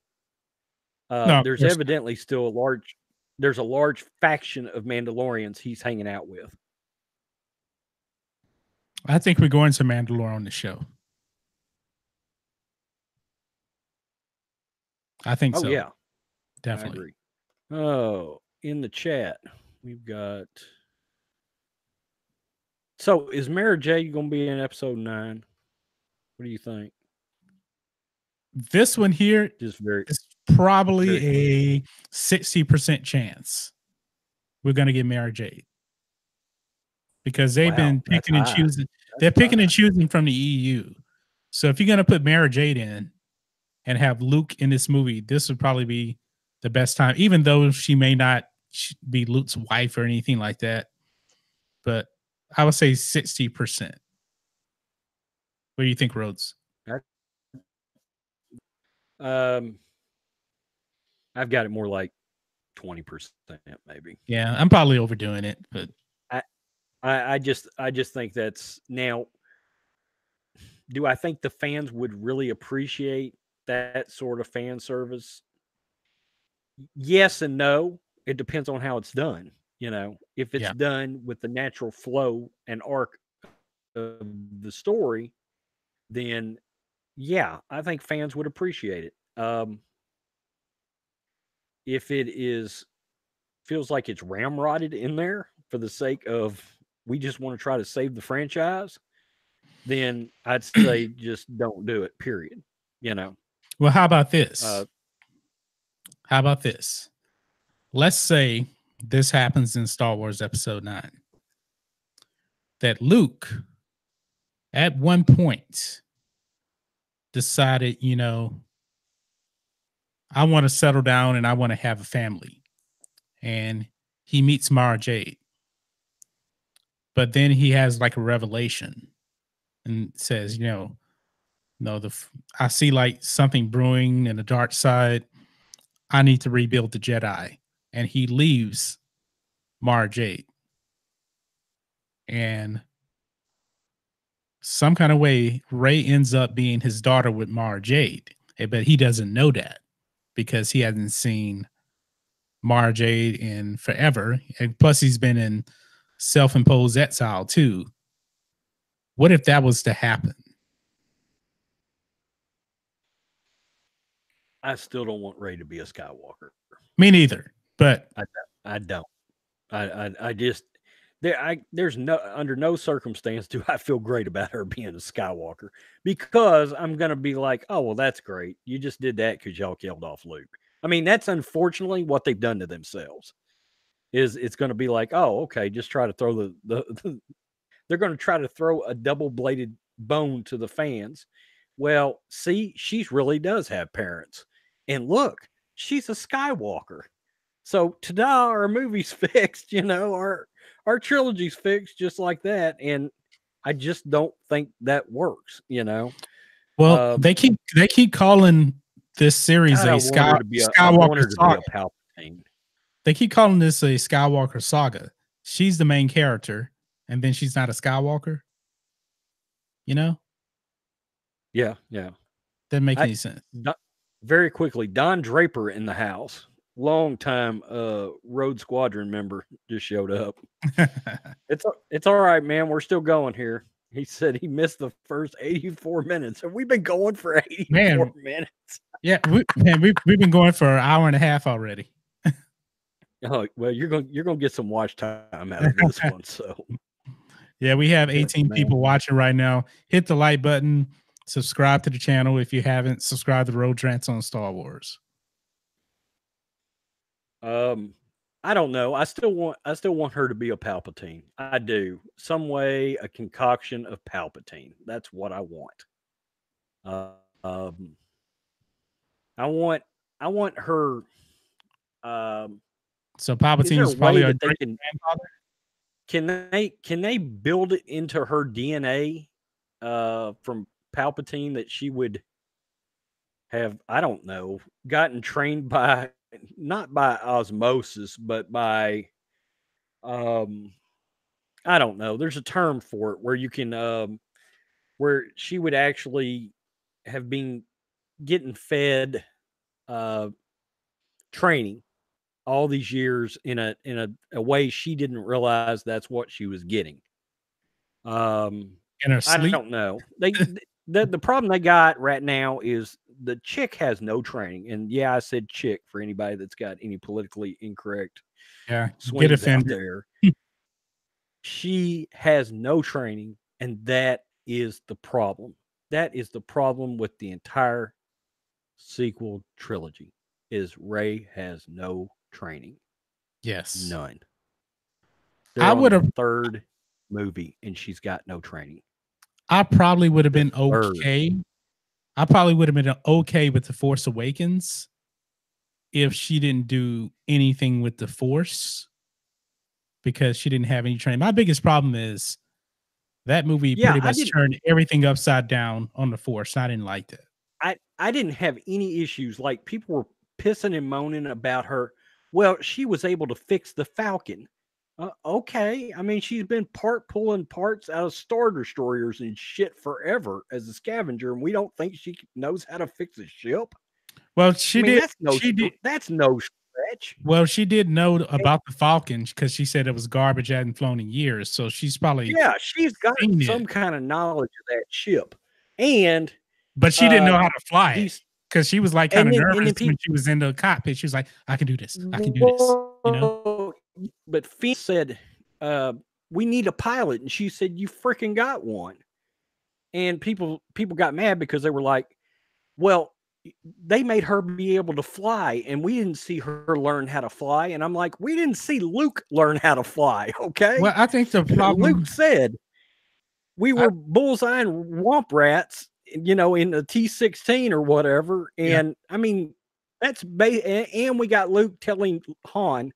No, of There's course not. evidently still there's a large faction of Mandalorians he's hanging out with. I think we're going to Mandalore on the show. I think Oh so. yeah, I Definitely. agree. Oh, in the chat, we've got. So is Mara J going to be in episode 9? What do you think? This one here Just very, is very probably quick. a 60% chance we're going to get Mara Jade because they've been Wow, that's picking and high. choosing. That's They're picking high. and choosing from the EU. So if you're going to put Mara Jade in and have Luke in this movie, this would probably be the best time, even though she may not be Luke's wife or anything like that. But I would say 60%. What do you think, Rhodes? Um, I've got it more like 20%, maybe. Yeah, I'm probably overdoing it, but I, I just think that's now. Do I think the fans would really appreciate that sort of fan service? Yes and no. It depends on how it's done. If it's yeah. done with the natural flow and arc of the story, then yeah, I think fans would appreciate it. If it is feels like it's ramrodded in there for the sake of we just want to try to save the franchise, then I'd say just don't do it. Period. You know. Well, how about Uh, this? How about this? Let's say this happens in Star Wars Episode 9. That Luke, at one point, decided, I want to settle down and I want to have a family. And he meets Mara Jade. But then he has like a revelation and says, no, I see like something brewing in the dark side. I need to rebuild the Jedi. And he leaves Mara Jade. And some kind of way, Rey ends up being his daughter with Mara Jade. But he doesn't know that because he hasn't seen Mara Jade in forever. And plus, he's been in self-imposed exile too. What if that was to happen? I still don't want Rey to be a Skywalker. Me neither. But I don't. I just there's no under no circumstance do I feel great about her being a Skywalker, because I'm gonna be like, oh well, that's great. You just did that because y'all killed off Luke. I mean, that's unfortunately what they've done to themselves. Is it's going to be like, oh, okay, just try to throw the they're going to try to throw a double bladed bone to the fans. Well, see, she really does have parents, and look, she's a Skywalker. So ta-da, our movie's fixed, our trilogy's fixed just like that. And I just don't think that works, Well, they keep calling this series God, a Skywalker saga. Palpatine. They keep calling this a Skywalker saga. She's the main character, and then she's not a Skywalker. Yeah. Doesn't make any sense. Very quickly, Don Draper in the house. Long time Road Squadron member just showed up. It's all right, man. We're still going here. He said he missed the first 84 minutes. Have we been going for 84 minutes? Yeah, we've been going for an hour and a half already. Oh well, you're gonna get some watch time out of this one. So yeah, we have 18 people watching right now. Hit the like button, subscribe to the channel if you haven't. Subscribe to Road Trance on Star Wars. I don't know. I still want her to be a Palpatine. I do. Some way, a concoction of Palpatine. That's what I want. I want her. So Palpatine's probably a great grandfather. Can they build it into her DNA from Palpatine that she would have, I don't know, gotten trained by, not by osmosis, but by I don't know. There's a term for it where you can where she would actually have been getting fed training all these years in a way she didn't realize that's what she was getting. In her sleep? I don't know. The problem they got right now is the chick has no training. And yeah, I said chick for anybody that's got any politically incorrect swings out there. She has no training, and that is the problem. That is the problem with the entire sequel trilogy, is Rey has no training. Yes. None. I would have third movie and she's got no training. I probably would have been okay. I probably would have been okay with The Force Awakens if she didn't do anything with the Force, because she didn't have any training. My biggest problem is that movie pretty much turned everything upside down on the Force. I didn't like that. I didn't have any issues. Like, people were pissing and moaning about her. Well, she was able to fix the Falcon. Okay. I mean, she's been pulling parts out of Star Destroyers and shit forever as a scavenger, and we don't think she knows how to fix a ship. Well, she did. That's no stretch. Well, she did know about the Falcon because she said it was garbage, hadn't flown in years. So she's probably she's got some kind of knowledge of that ship, but she didn't know how to fly it, because she was like kind of nervous when she was in the cockpit. She was like, "I can do this. I can do this." You know. But Finn said, "We need a pilot," and she said, "You freaking got one." And people got mad because they were like, "Well, they made her be able to fly, and we didn't see her learn how to fly." And I'm like, "We didn't see Luke learn how to fly." Okay. Well, I think the problem, Luke said, we were bullseyeing womp rats, in the T-16 or whatever. And I mean, and we got Luke telling Han,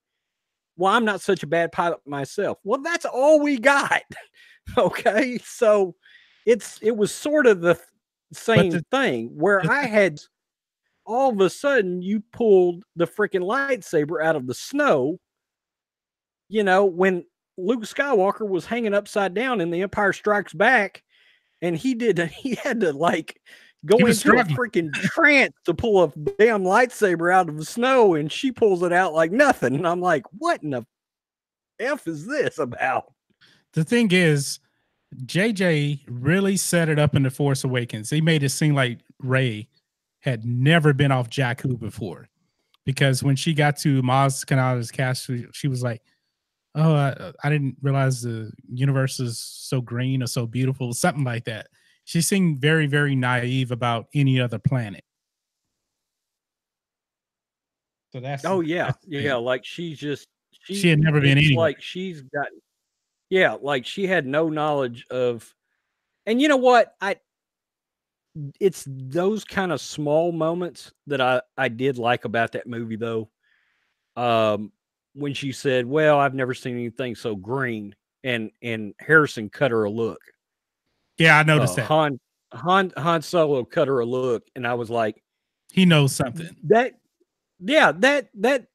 "Well, I'm not such a bad pilot myself." Well, that's all we got. Okay. So it was sort of the same thing where I had all of a sudden you pulled the freaking lightsaber out of the snow, when Luke Skywalker was hanging upside down in The Empire Strikes Back, and he had to like He go was into a struggling. freaking trance to pull a damn lightsaber out of the snow, and she pulls it out like nothing. And I'm like, what in the F is this about? The thing is, JJ really set it up in The Force Awakens. He made it seem like Rey had never been off Jakku before. Because when she got to Maz Kanata's castle, she was like, "Oh, I didn't realize the universe is so green or so beautiful," something like that. She seemed very, very naive about any other planet. So Oh yeah, that's the yeah. thing. Like she's just She she. had never been It's anywhere. like she's got like she had no knowledge of. And you know what? It's those kind of small moments that I did like about that movie though. When she said, "Well, I've never seen anything so green," and Harrison cut her a look. Yeah, I noticed that. Han Solo cut her a look, and I was like, He knows something. that yeah, that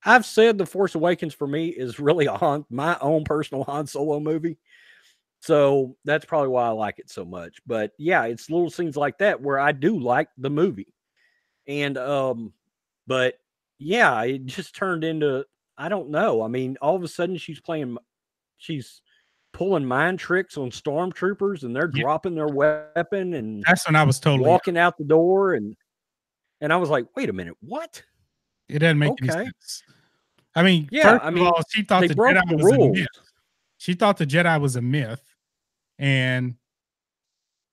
I've said The Force Awakens for me is really my own personal Han Solo movie. So that's probably why I like it so much. But yeah, it's little scenes like that where I do like the movie. And but yeah, it just turned into, I don't know. I mean, all of a sudden she's pulling mind tricks on stormtroopers, and they're Yeah, dropping their weapon and that's when I was totally. walking out the door, and I was like, "Wait a minute, what?" It doesn't make any Okay. sense. I mean, Yeah, first I of mean, all, she thought they the broke Jedi the was a rules. myth. She thought the Jedi was a myth, and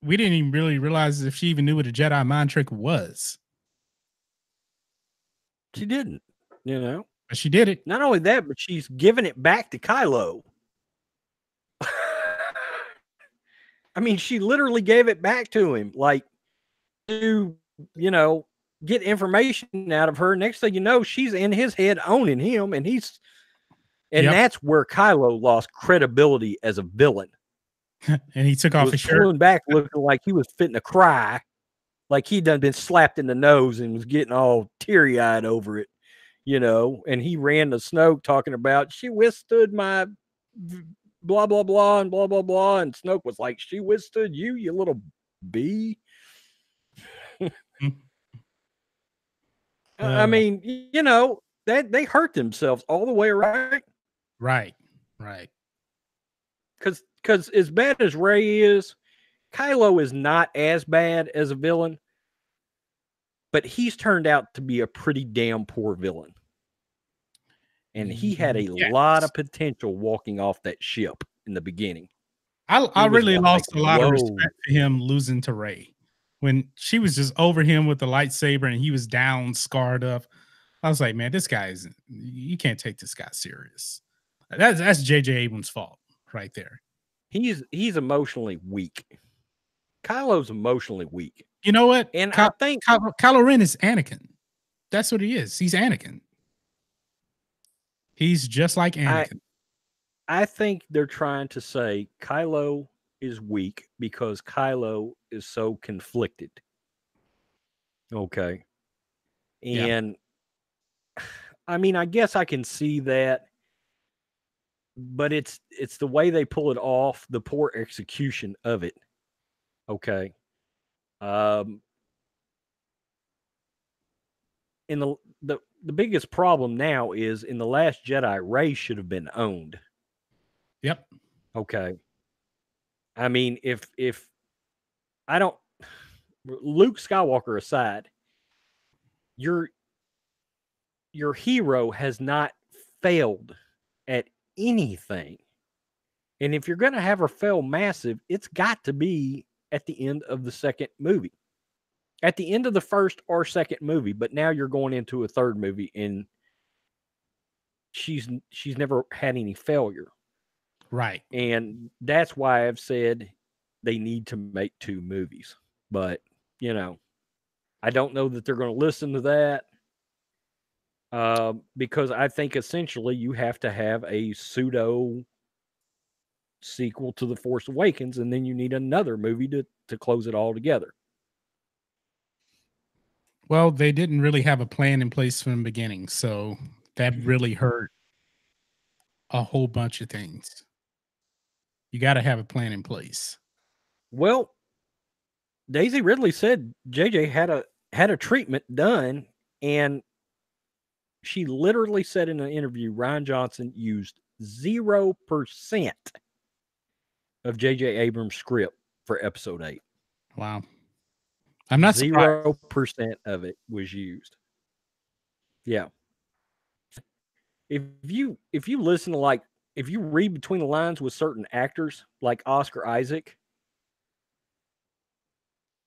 we didn't even really realize if she even knew what a Jedi mind trick was. She didn't, you know. But she did it. Not only that, but she's giving it back to Kylo. I mean, she literally gave it back to him, like to, you know, get information out of her. Next thing you know, she's in his head owning him, and Yep. that's where Kylo lost credibility as a villain. And he took off Was his shirt. pulling back, looking like he was fitting to cry, like he'd done been slapped in the nose and was getting all teary eyed over it, you know. And he ran to Snoke talking about she withstood my blah blah blah and blah blah blah, and Snoke was like, "She withstood you, you little bee." I Uh, mean, you know, that they hurt themselves all the way around. right. Right. Because as bad as Rey is, Kylo is not as bad as a villain, but he's turned out to be a pretty damn poor villain. And he had a lot Yes. of potential walking off that ship in the beginning. I He was really like, lost a lot of whoa. respect for him losing to Ray when she was just over him with the lightsaber and he was down, scarred up. I was like, man, this guy is, you can't take this guy serious. That's J.J. Abrams' fault right there. He's emotionally weak. Kylo's emotionally weak. You know what? And I think Kylo Ren is Anakin. That's what he is. He's Anakin. He's just like I Anakin. I think they're trying to say Kylo is weak because Kylo is so conflicted. Okay. Yeah. And I mean, I guess I can see that, but it's the way they pull it off, the poor execution of it. Okay. Um and the biggest problem now is in The Last Jedi, Rey should have been owned. Yep. Okay. I mean, if I don't, Luke Skywalker aside, your hero has not failed at anything. And if you're going to have her fail massive, it's got to be at the end of the second movie. At the end of the first or second movie, but now you're going into a third movie and she's never had any failure. Right. And that's why I've said they need to make two movies. But, you know, I don't know that they're going to listen to that. Because I think essentially you have to have a pseudo sequel to The Force Awakens, and then you need another movie to close it all together. Well, they didn't really have a plan in place from the beginning, so that really hurt a whole bunch of things. You got to have a plan in place. Well, Daisy Ridley said JJ had a treatment done, and she literally said in an interview Ryan Johnson used 0% of JJ Abrams' script for episode 8. Wow. I'm not surprised. 0% of it was used. Yeah. If you listen to, like, if you read between the lines with certain actors like Oscar Isaac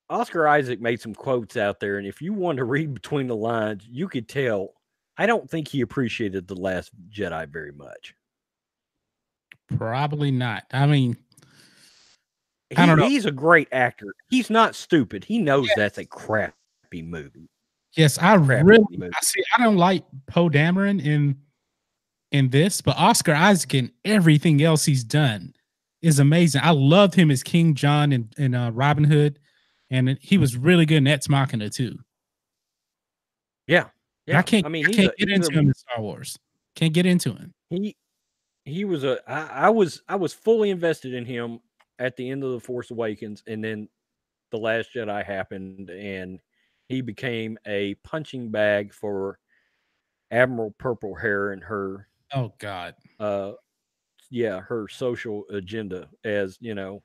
made some quotes out there, and if you wanted to read between the lines, you could tell. I don't think he appreciated The Last Jedi very much. Probably not. I mean, I don't know. He's a great actor. He's not stupid. He knows that's a crappy movie. Yes, I see. I don't like Poe Dameron in this, but Oscar Isaac and everything else he's done is amazing. I loved him as King John in Robin Hood, and he was really good in Ex Machina too. Yeah, yeah. I can't get into him in Star Wars. Can't get into him. He was I was fully invested in him at the end of The Force Awakens, and then The Last Jedi happened, and he became a punching bag for Admiral Purple Hair and her. Oh God. Yeah, her social agenda, as you know,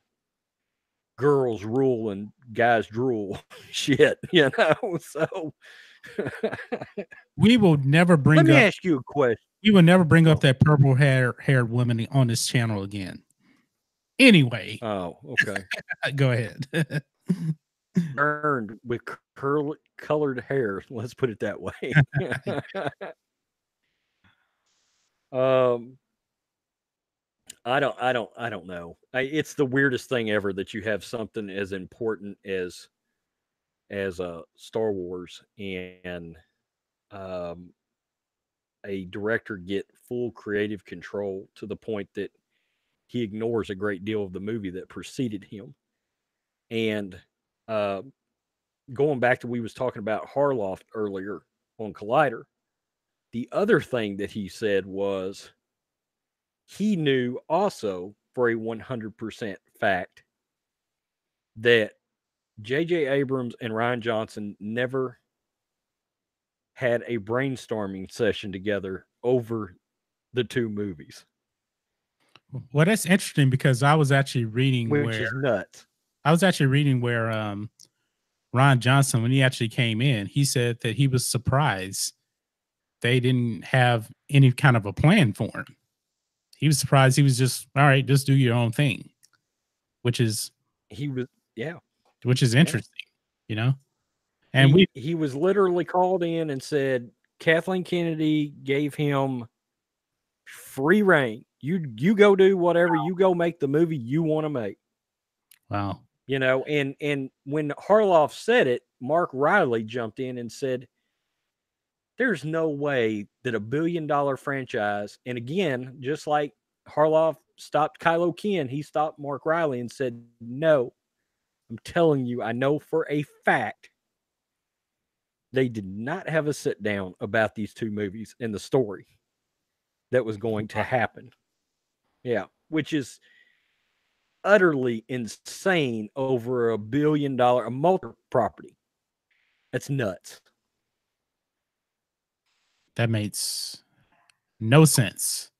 girls rule and guys drool shit, you know. So we will never bring Let me ask you a question. We will never bring up that purple haired woman on this channel again. Anyway. Oh, okay. Go ahead. Earned with colored hair. Let's put it that way. I don't know. It's the weirdest thing ever that you have something as important as Star Wars and a director get full creative control to the point that he ignores a great deal of the movie that preceded him. And going back to, we was talking about Harloff earlier on Collider, the other thing that he said was he knew also for a 100% fact that J.J. Abrams and Ryan Johnson never had a brainstorming session together over the two movies. Well, that's interesting because I was actually reading which is nuts. I was actually reading where Ron Johnson, when he actually came in, he said that he was surprised they didn't have any kind of a plan for him. He was surprised. He was just, all right, just do your own thing, which is which is interesting, you know. And he was literally called in and said Kathleen Kennedy gave him free reign. You go do whatever, you go make the movie you want to make. Wow. You know, and when Harloff said it, Mark Riley jumped in and said, there's no way that $1 billion franchise, and again, just like Harloff stopped Kylo Ken, he stopped Mark Riley and said, no, I'm telling you, I know for a fact they did not have a sit down about these two movies and the story that was going to happen. Yeah, which is utterly insane over $1 billion, a multi property. That's nuts. That makes no sense.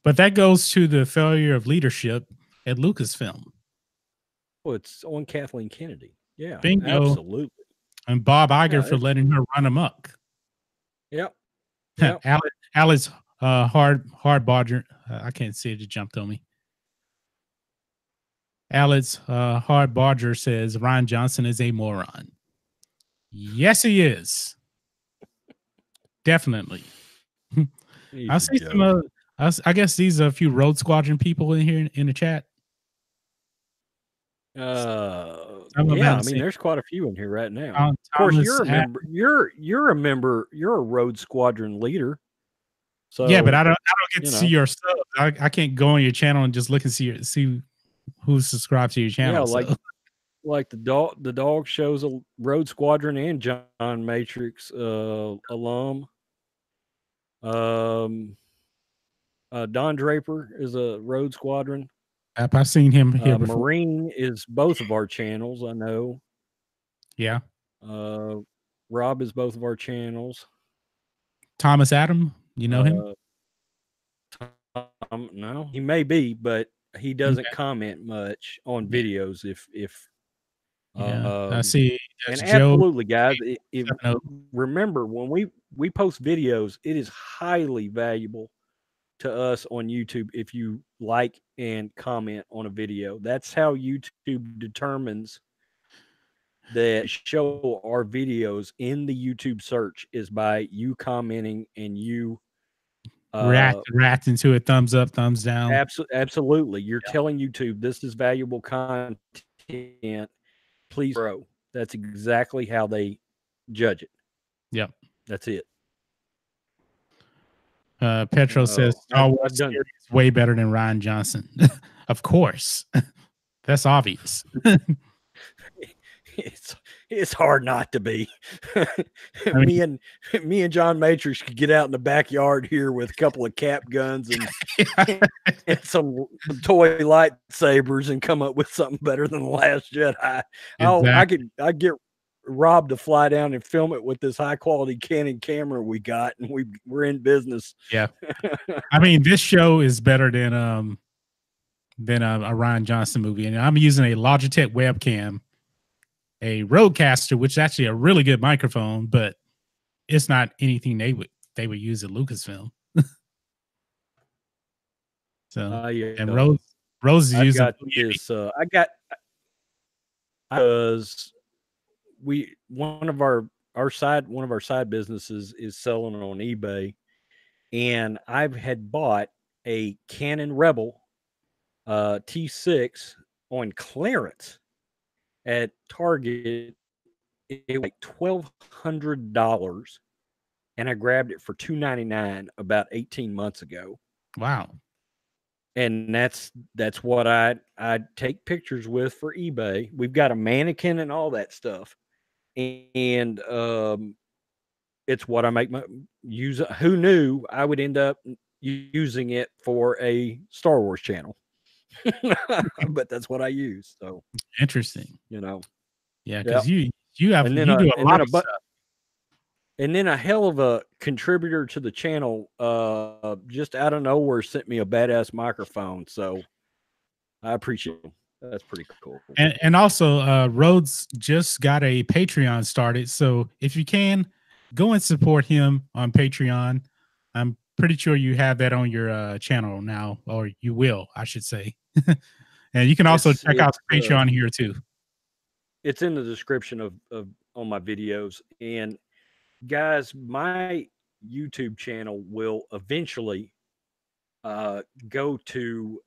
But that goes to the failure of leadership at Lucasfilm. Well, it's on Kathleen Kennedy. Yeah, Bingo. Absolutely. And Bob Iger for letting her run amok. Yep. Alex Hard Bodger. I can't see it. It jumped on me. Alex Hard Bodger says Ryan Johnson is a moron. Yes, he is. Definitely. I see some. I guess these are a few Road Squadron people in here in the chat. Yeah, I mean, there's quite a few in here right now. Of course, you're a member. You're a member. You're a Road Squadron leader. So yeah, but I don't get to see your stuff. I can't go on your channel and just look and see who's subscribed to your channel. Yeah, like the dog shows a Road Squadron and John Matrix alum. Um, Don Draper is a Road Squadron. I've seen him here before. Marine is both of our channels. I know. Yeah. Uh, Rob is both of our channels. Thomas Adam, you know him? No, he may be, but he doesn't Okay. comment much on Yeah. videos. Yeah. I Um, see. and There's Joe. absolutely, guys, if 70. remember when we post videos, it is highly valuable to us on YouTube if you like and comment on a video. That's how YouTube determines that show our videos in the YouTube search is by you commenting and you Reacting to it, thumbs up, thumbs down. absolutely. You're Yeah. telling YouTube this is valuable content. Please grow. That's exactly how they judge it. Yep. That's it. Petro says Star I've Wars done. series is way better than Ryan Johnson. Of course. That's obvious. It's hard not to be. I mean, me and John Matrix could get out in the backyard here with a couple of cap guns and some toy lightsabers and come up with something better than the Last Jedi. exactly. I'd get Rob to fly down and film it with this high quality Canon camera we got, and we're in business. Yeah. I mean, this show is better than a Ryan Johnson movie, and I'm using a Logitech webcam, a Rodecaster, which is actually a really good microphone, but it's not anything they would use at Lucasfilm. So, Yeah, and Rose is I've using got this. I got because we one of our side businesses is selling on eBay, and I've had bought a Canon Rebel T6 on clearance at Target. It was like $1,200, and I grabbed it for $299 about 18 months ago. Wow. And that's what I take pictures with for eBay. We've got a mannequin and all that stuff, and it's what I make my use. Who knew I would end up using it for a Star Wars channel? But that's what I use. So Interesting. you know, Yeah, yeah. because you And then do a lot of stuff. and then a hell of a contributor to the channel, just out of nowhere, sent me a badass microphone. So I appreciate it. That's pretty cool. And also, Rhodes just got a Patreon started. So if you can, go and support him on Patreon. I'm pretty sure you have that on your channel now, or you will, I should say. And you can also check out the Patreon here too. It's in the description of on my videos. And guys, my YouTube channel will eventually go to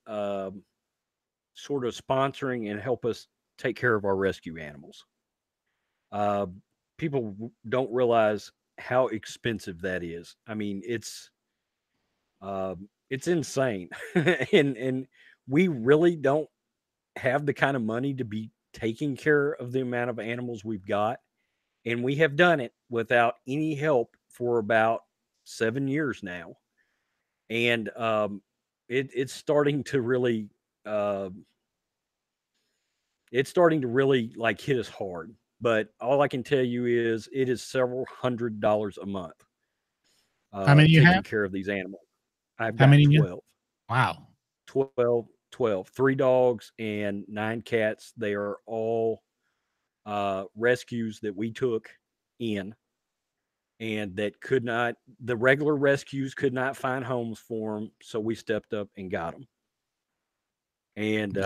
sort of sponsoring and help us take care of our rescue animals. People don't realize how expensive that is. I mean, it's insane, and we really don't have the kind of money to be taking care of the amount of animals we've got, and we have done it without any help for about 7 years now, and it's starting to really like hit us hard. But all I can tell you is it is several $100s a month How many you taking have? care of these animals. I've How got many? 12. Wow. 12, 3 dogs and 9 cats. They are all rescues that we took in, and that the regular rescues could not find homes for them. So we stepped up and got them. And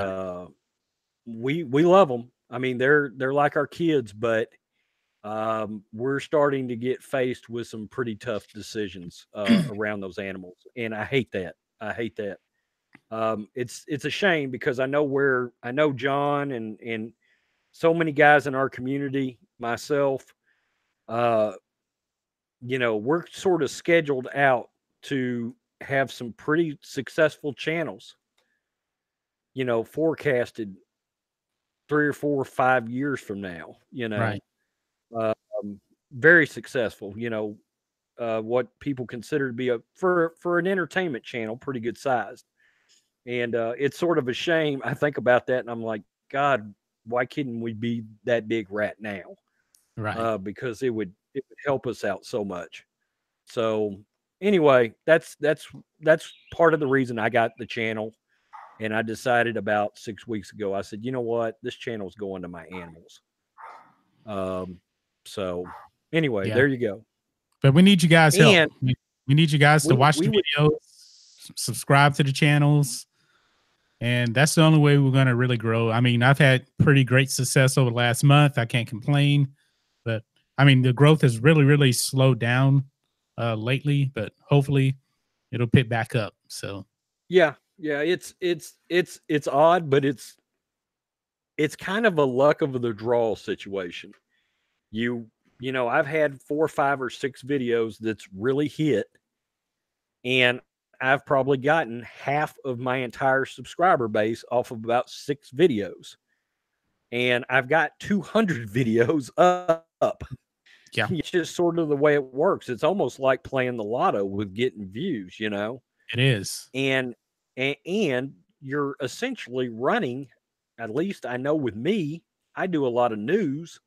we love them. I mean, they're like our kids, but we're starting to get faced with some pretty tough decisions around those animals. And I hate that. It's a shame because I know John and so many guys in our community, myself, we're sort of scheduled out to have some pretty successful channels, forecasted 3 or 4 or 5 years from now, you Right. know. Very successful, you know, what people consider to be a for an entertainment channel, pretty good sized. And it's sort of a shame. I think about that and I'm like, God, why couldn't we be that big right now? Right. Because it would help us out so much. So anyway, that's part of the reason I got the channel. And I decided about 6 weeks ago, I said, you know what, this channel is going to my animals. Um, so anyway, Yeah. there you go. But we need you guys' help. And We need you guys to watch we the would, videos, subscribe to the channels, and that's the only way we're going to really grow. I mean, I've had pretty great success over the last month. I can't complain, but I mean, the growth has really, really slowed down lately, but hopefully it'll pick back up. So, yeah, yeah, it's odd, but it's kind of a luck of the draw situation. You you know, I've had 4, 5, or 6 videos that's really hit, and I've probably gotten half of my entire subscriber base off of about 6 videos. And I've got 200 videos up. yeah, It's just sort of the way it works. It's almost like playing the lotto with getting views, you know? it is. And and you're essentially running, at least I know with me, I do a lot of news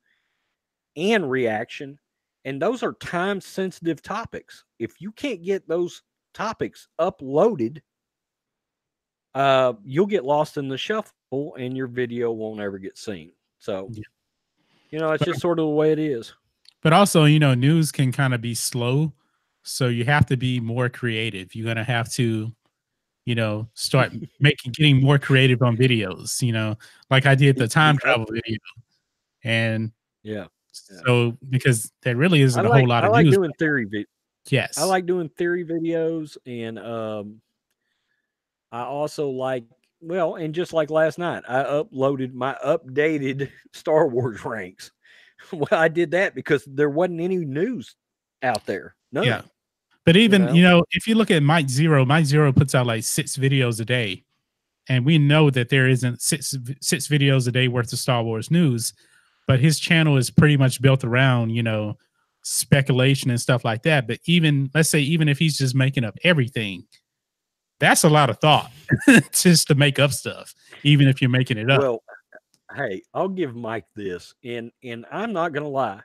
and reaction, and those are time sensitive topics. If you can't get those topics uploaded, you'll get lost in the shuffle and your video won't ever get seen. So, Yeah. you know, it's But, just sort of the way it is. but also, you know, news can kind of be slow. So you have to be more creative. You're going to have to, you know, start getting more creative on videos, you know, like I did the time The travel update. video. And Yeah. Yeah. so, because there really isn't a whole lot I of like news. doing I Yes. like doing theory videos, and I also like, well, and just like last night, I uploaded my updated Star Wars ranks. Well, I did that because there wasn't any news out there. Yeah. None, But you even, you know. know, if you look at Mike Zero puts out like 6 videos a day. And we know that there isn't six videos a day worth of Star Wars news, but his channel is pretty much built around, you know, speculation and stuff like that. But even, let's say, even if he's just making up everything, that's a lot of thought just to make up stuff, even if you're making it up. Well, hey, I'll give Mike this, and I'm not gonna lie.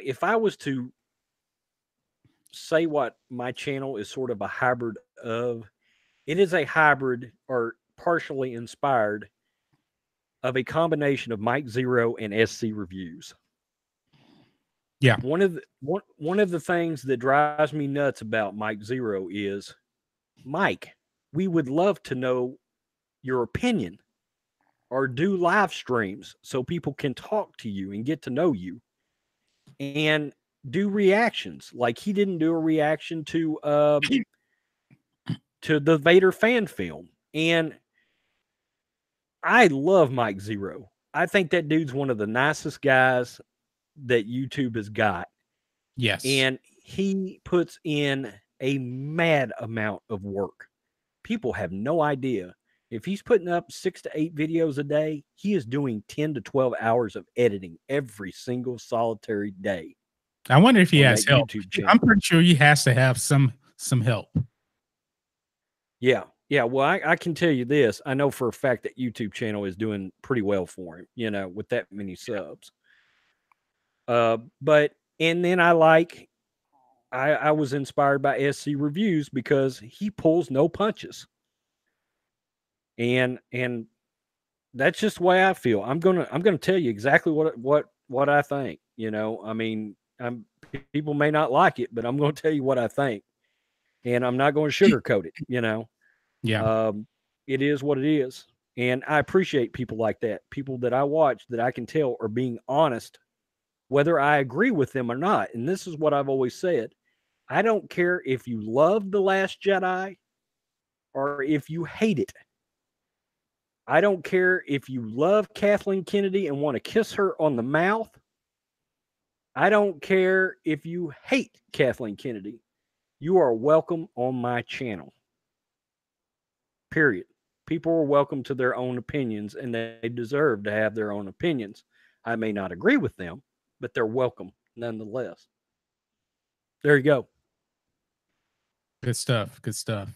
If I was to say what my channel is sort of a hybrid of, it is a hybrid or partially inspired of a combination of Mike Zero and SC reviews. Yeah. One of the things that drives me nuts about Mike Zero is, Mike, we would love to know your opinion, or do live streams so people can talk to you and get to know you, and do reactions. Like he didn't do a reaction to the Vader fan film. And I love Mike Zero. I think that dude's one of the nicest guys that YouTube has got. Yes. And he puts in a mad amount of work. People have no idea. If he's putting up 6 to 8 videos a day, he is doing 10 to 12 hours of editing every single solitary day I wonder if he on has that help. YouTube I'm channel. pretty sure he has to have some help. Yeah. Yeah. Well, I can tell you this. I know for a fact that YouTube channel is doing pretty well for him, you know, with that many subs. But, and then I was inspired by SC reviews because he pulls no punches. And that's just the way I feel. I'm gonna tell you exactly what I think. You know, I mean, people may not like it, but I'm going to tell you what I think, and I'm not going to sugarcoat it. You know, Yeah. um, it is what it is, and I appreciate people like that. People that I watch that I can tell are being honest, whether I agree with them or not. And this is what I've always said: I don't care if you love the Last Jedi or if you hate it. I don't care if you love Kathleen Kennedy and want to kiss her on the mouth. I don't care if you hate Kathleen Kennedy. You are welcome on my channel. Period. people are welcome to their own opinions, and they deserve to have their own opinions. I may not agree with them, but they're welcome nonetheless. There you go. Good stuff. Good stuff.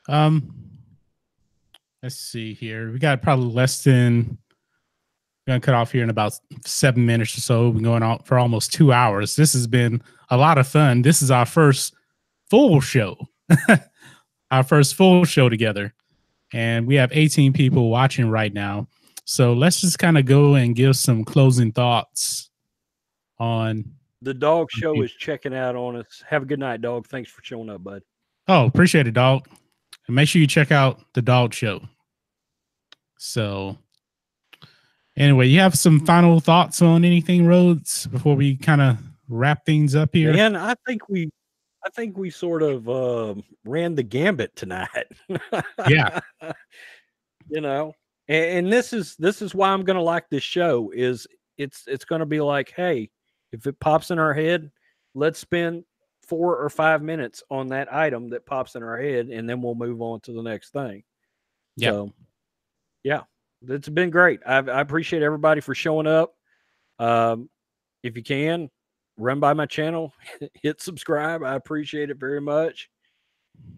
Um, let's see here. We got probably less than. We're gonna cut off here in about 7 minutes or so. We've been going on for almost 2 hours. This has been a lot of fun. This is our first full show. Our first full show together. And we have 18 people watching right now. So let's just kind of go and give some closing thoughts on the dog show is checking out on us. Have a good night, dog. Thanks for showing up, bud. Oh, appreciate it, dog. And make sure you check out the dog show. So anyway, you have some final thoughts on anything, Rhodes, before we kind of wrap things up here? Man, I think we sort of ran the gambit tonight. Yeah. You know, and this is why I'm gonna like this show. Is it's gonna be like, hey, if it pops in our head, let's spend 4 or 5 minutes on that item that pops in our head, and then we'll move on to the next thing. Yeah. So, yeah, it's been great. I appreciate everybody for showing up. If you can, run by my channel, hit subscribe. I appreciate it very much.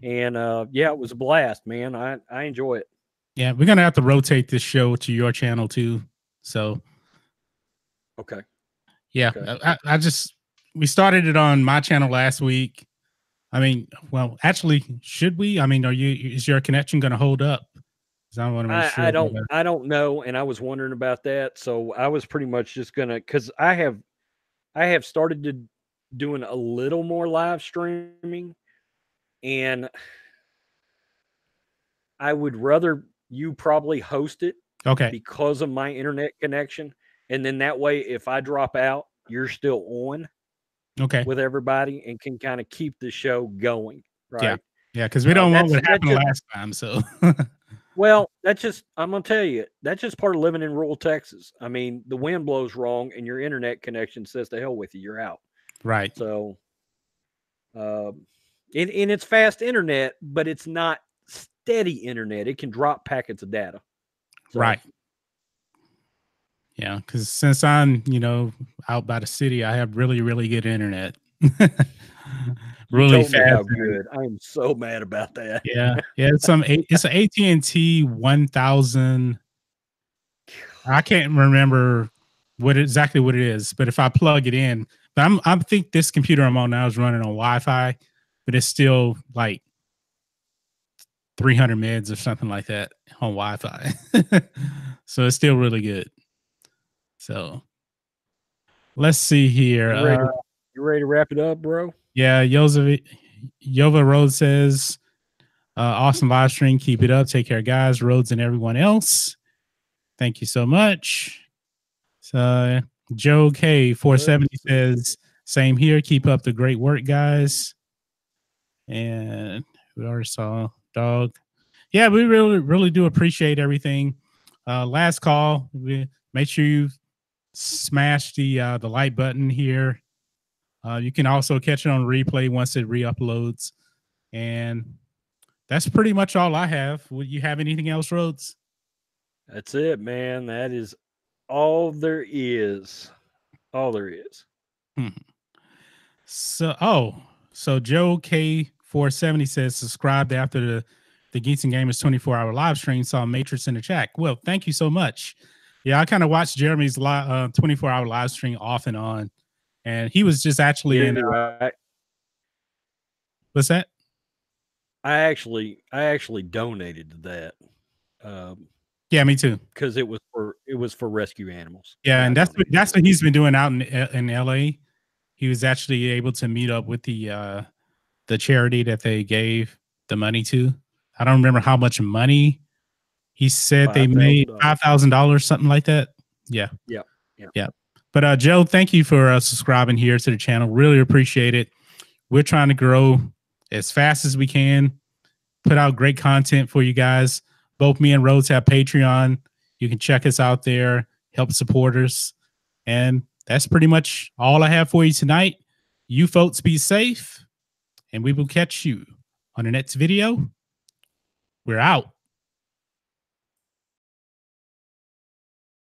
And yeah, it was a blast, man. I enjoy it. Yeah, we're gonna have to rotate this show to your channel too. So okay. Yeah, okay. I just we started it on my channel last week. I mean, well, actually, should we? I mean, is your connection going to hold up? I want to make sure. I don't know, and I was wondering about that. So I was pretty much just gonna, because I have started to doing a little more live streaming, and I would rather you probably host it, okay, because of my internet connection, and then that way, if I drop out, you're still on. Okay. With everybody, and can kind of keep the show going, right? Yeah, because we don't want what happened last time. So, well, I'm gonna tell you, that's just part of living in rural Texas. I mean, the wind blows wrong, and your internet connection says to hell with you. You're out. Right. So, and it's fast internet, but it's not steady internet. It can drop packets of data. So, right. Yeah, because since I'm, out by the city, I have really, really good internet. Really fast. How good! I am so mad about that. Yeah, it's an AT&T 1000. I can't remember exactly what it is, but if I plug it in, but I think this computer I'm on now is running on Wi-Fi, but it's still like 300 meds or something like that on Wi-Fi. So it's still really good. So let's see here. You ready to wrap it up, bro? Yeah, Yova Rhodes says, awesome live stream. Keep it up. Take care, guys. Rhodes and everyone else. Thank you so much. So Joe K 470 says, same here. Keep up the great work, guys. And we already saw Dog. Yeah, we really, really do appreciate everything. Last call. Make sure you smash the like button here. You can also catch it on replay once it re-uploads. And that's pretty much all I have. Would you have anything else, Rhodes? That's it, man. That is all there is. All there is. So Joe K470 says subscribed after the Geeks and Gamers 24-hour live stream. Saw Matrixx in the chat. Well, thank you so much. Yeah, I kind of watched Jeremy's 24-hour live stream off and on. And he was just actually in. What's that? I actually donated to that. Yeah, me too. Because it was for rescue animals. Yeah, and that's what he's been doing out in LA. He was actually able to meet up with the charity that they gave the money to. I don't remember how much money he said they made, $5,000, something like that. Yeah. But Joe, thank you for subscribing here to the channel. Really appreciate it. We're trying to grow as fast as we can, put out great content for you guys. Both me and Rhodes have Patreon. You can check us out there, help support us. And that's pretty much all I have for you tonight. You folks be safe, and we will catch you on the next video. We're out.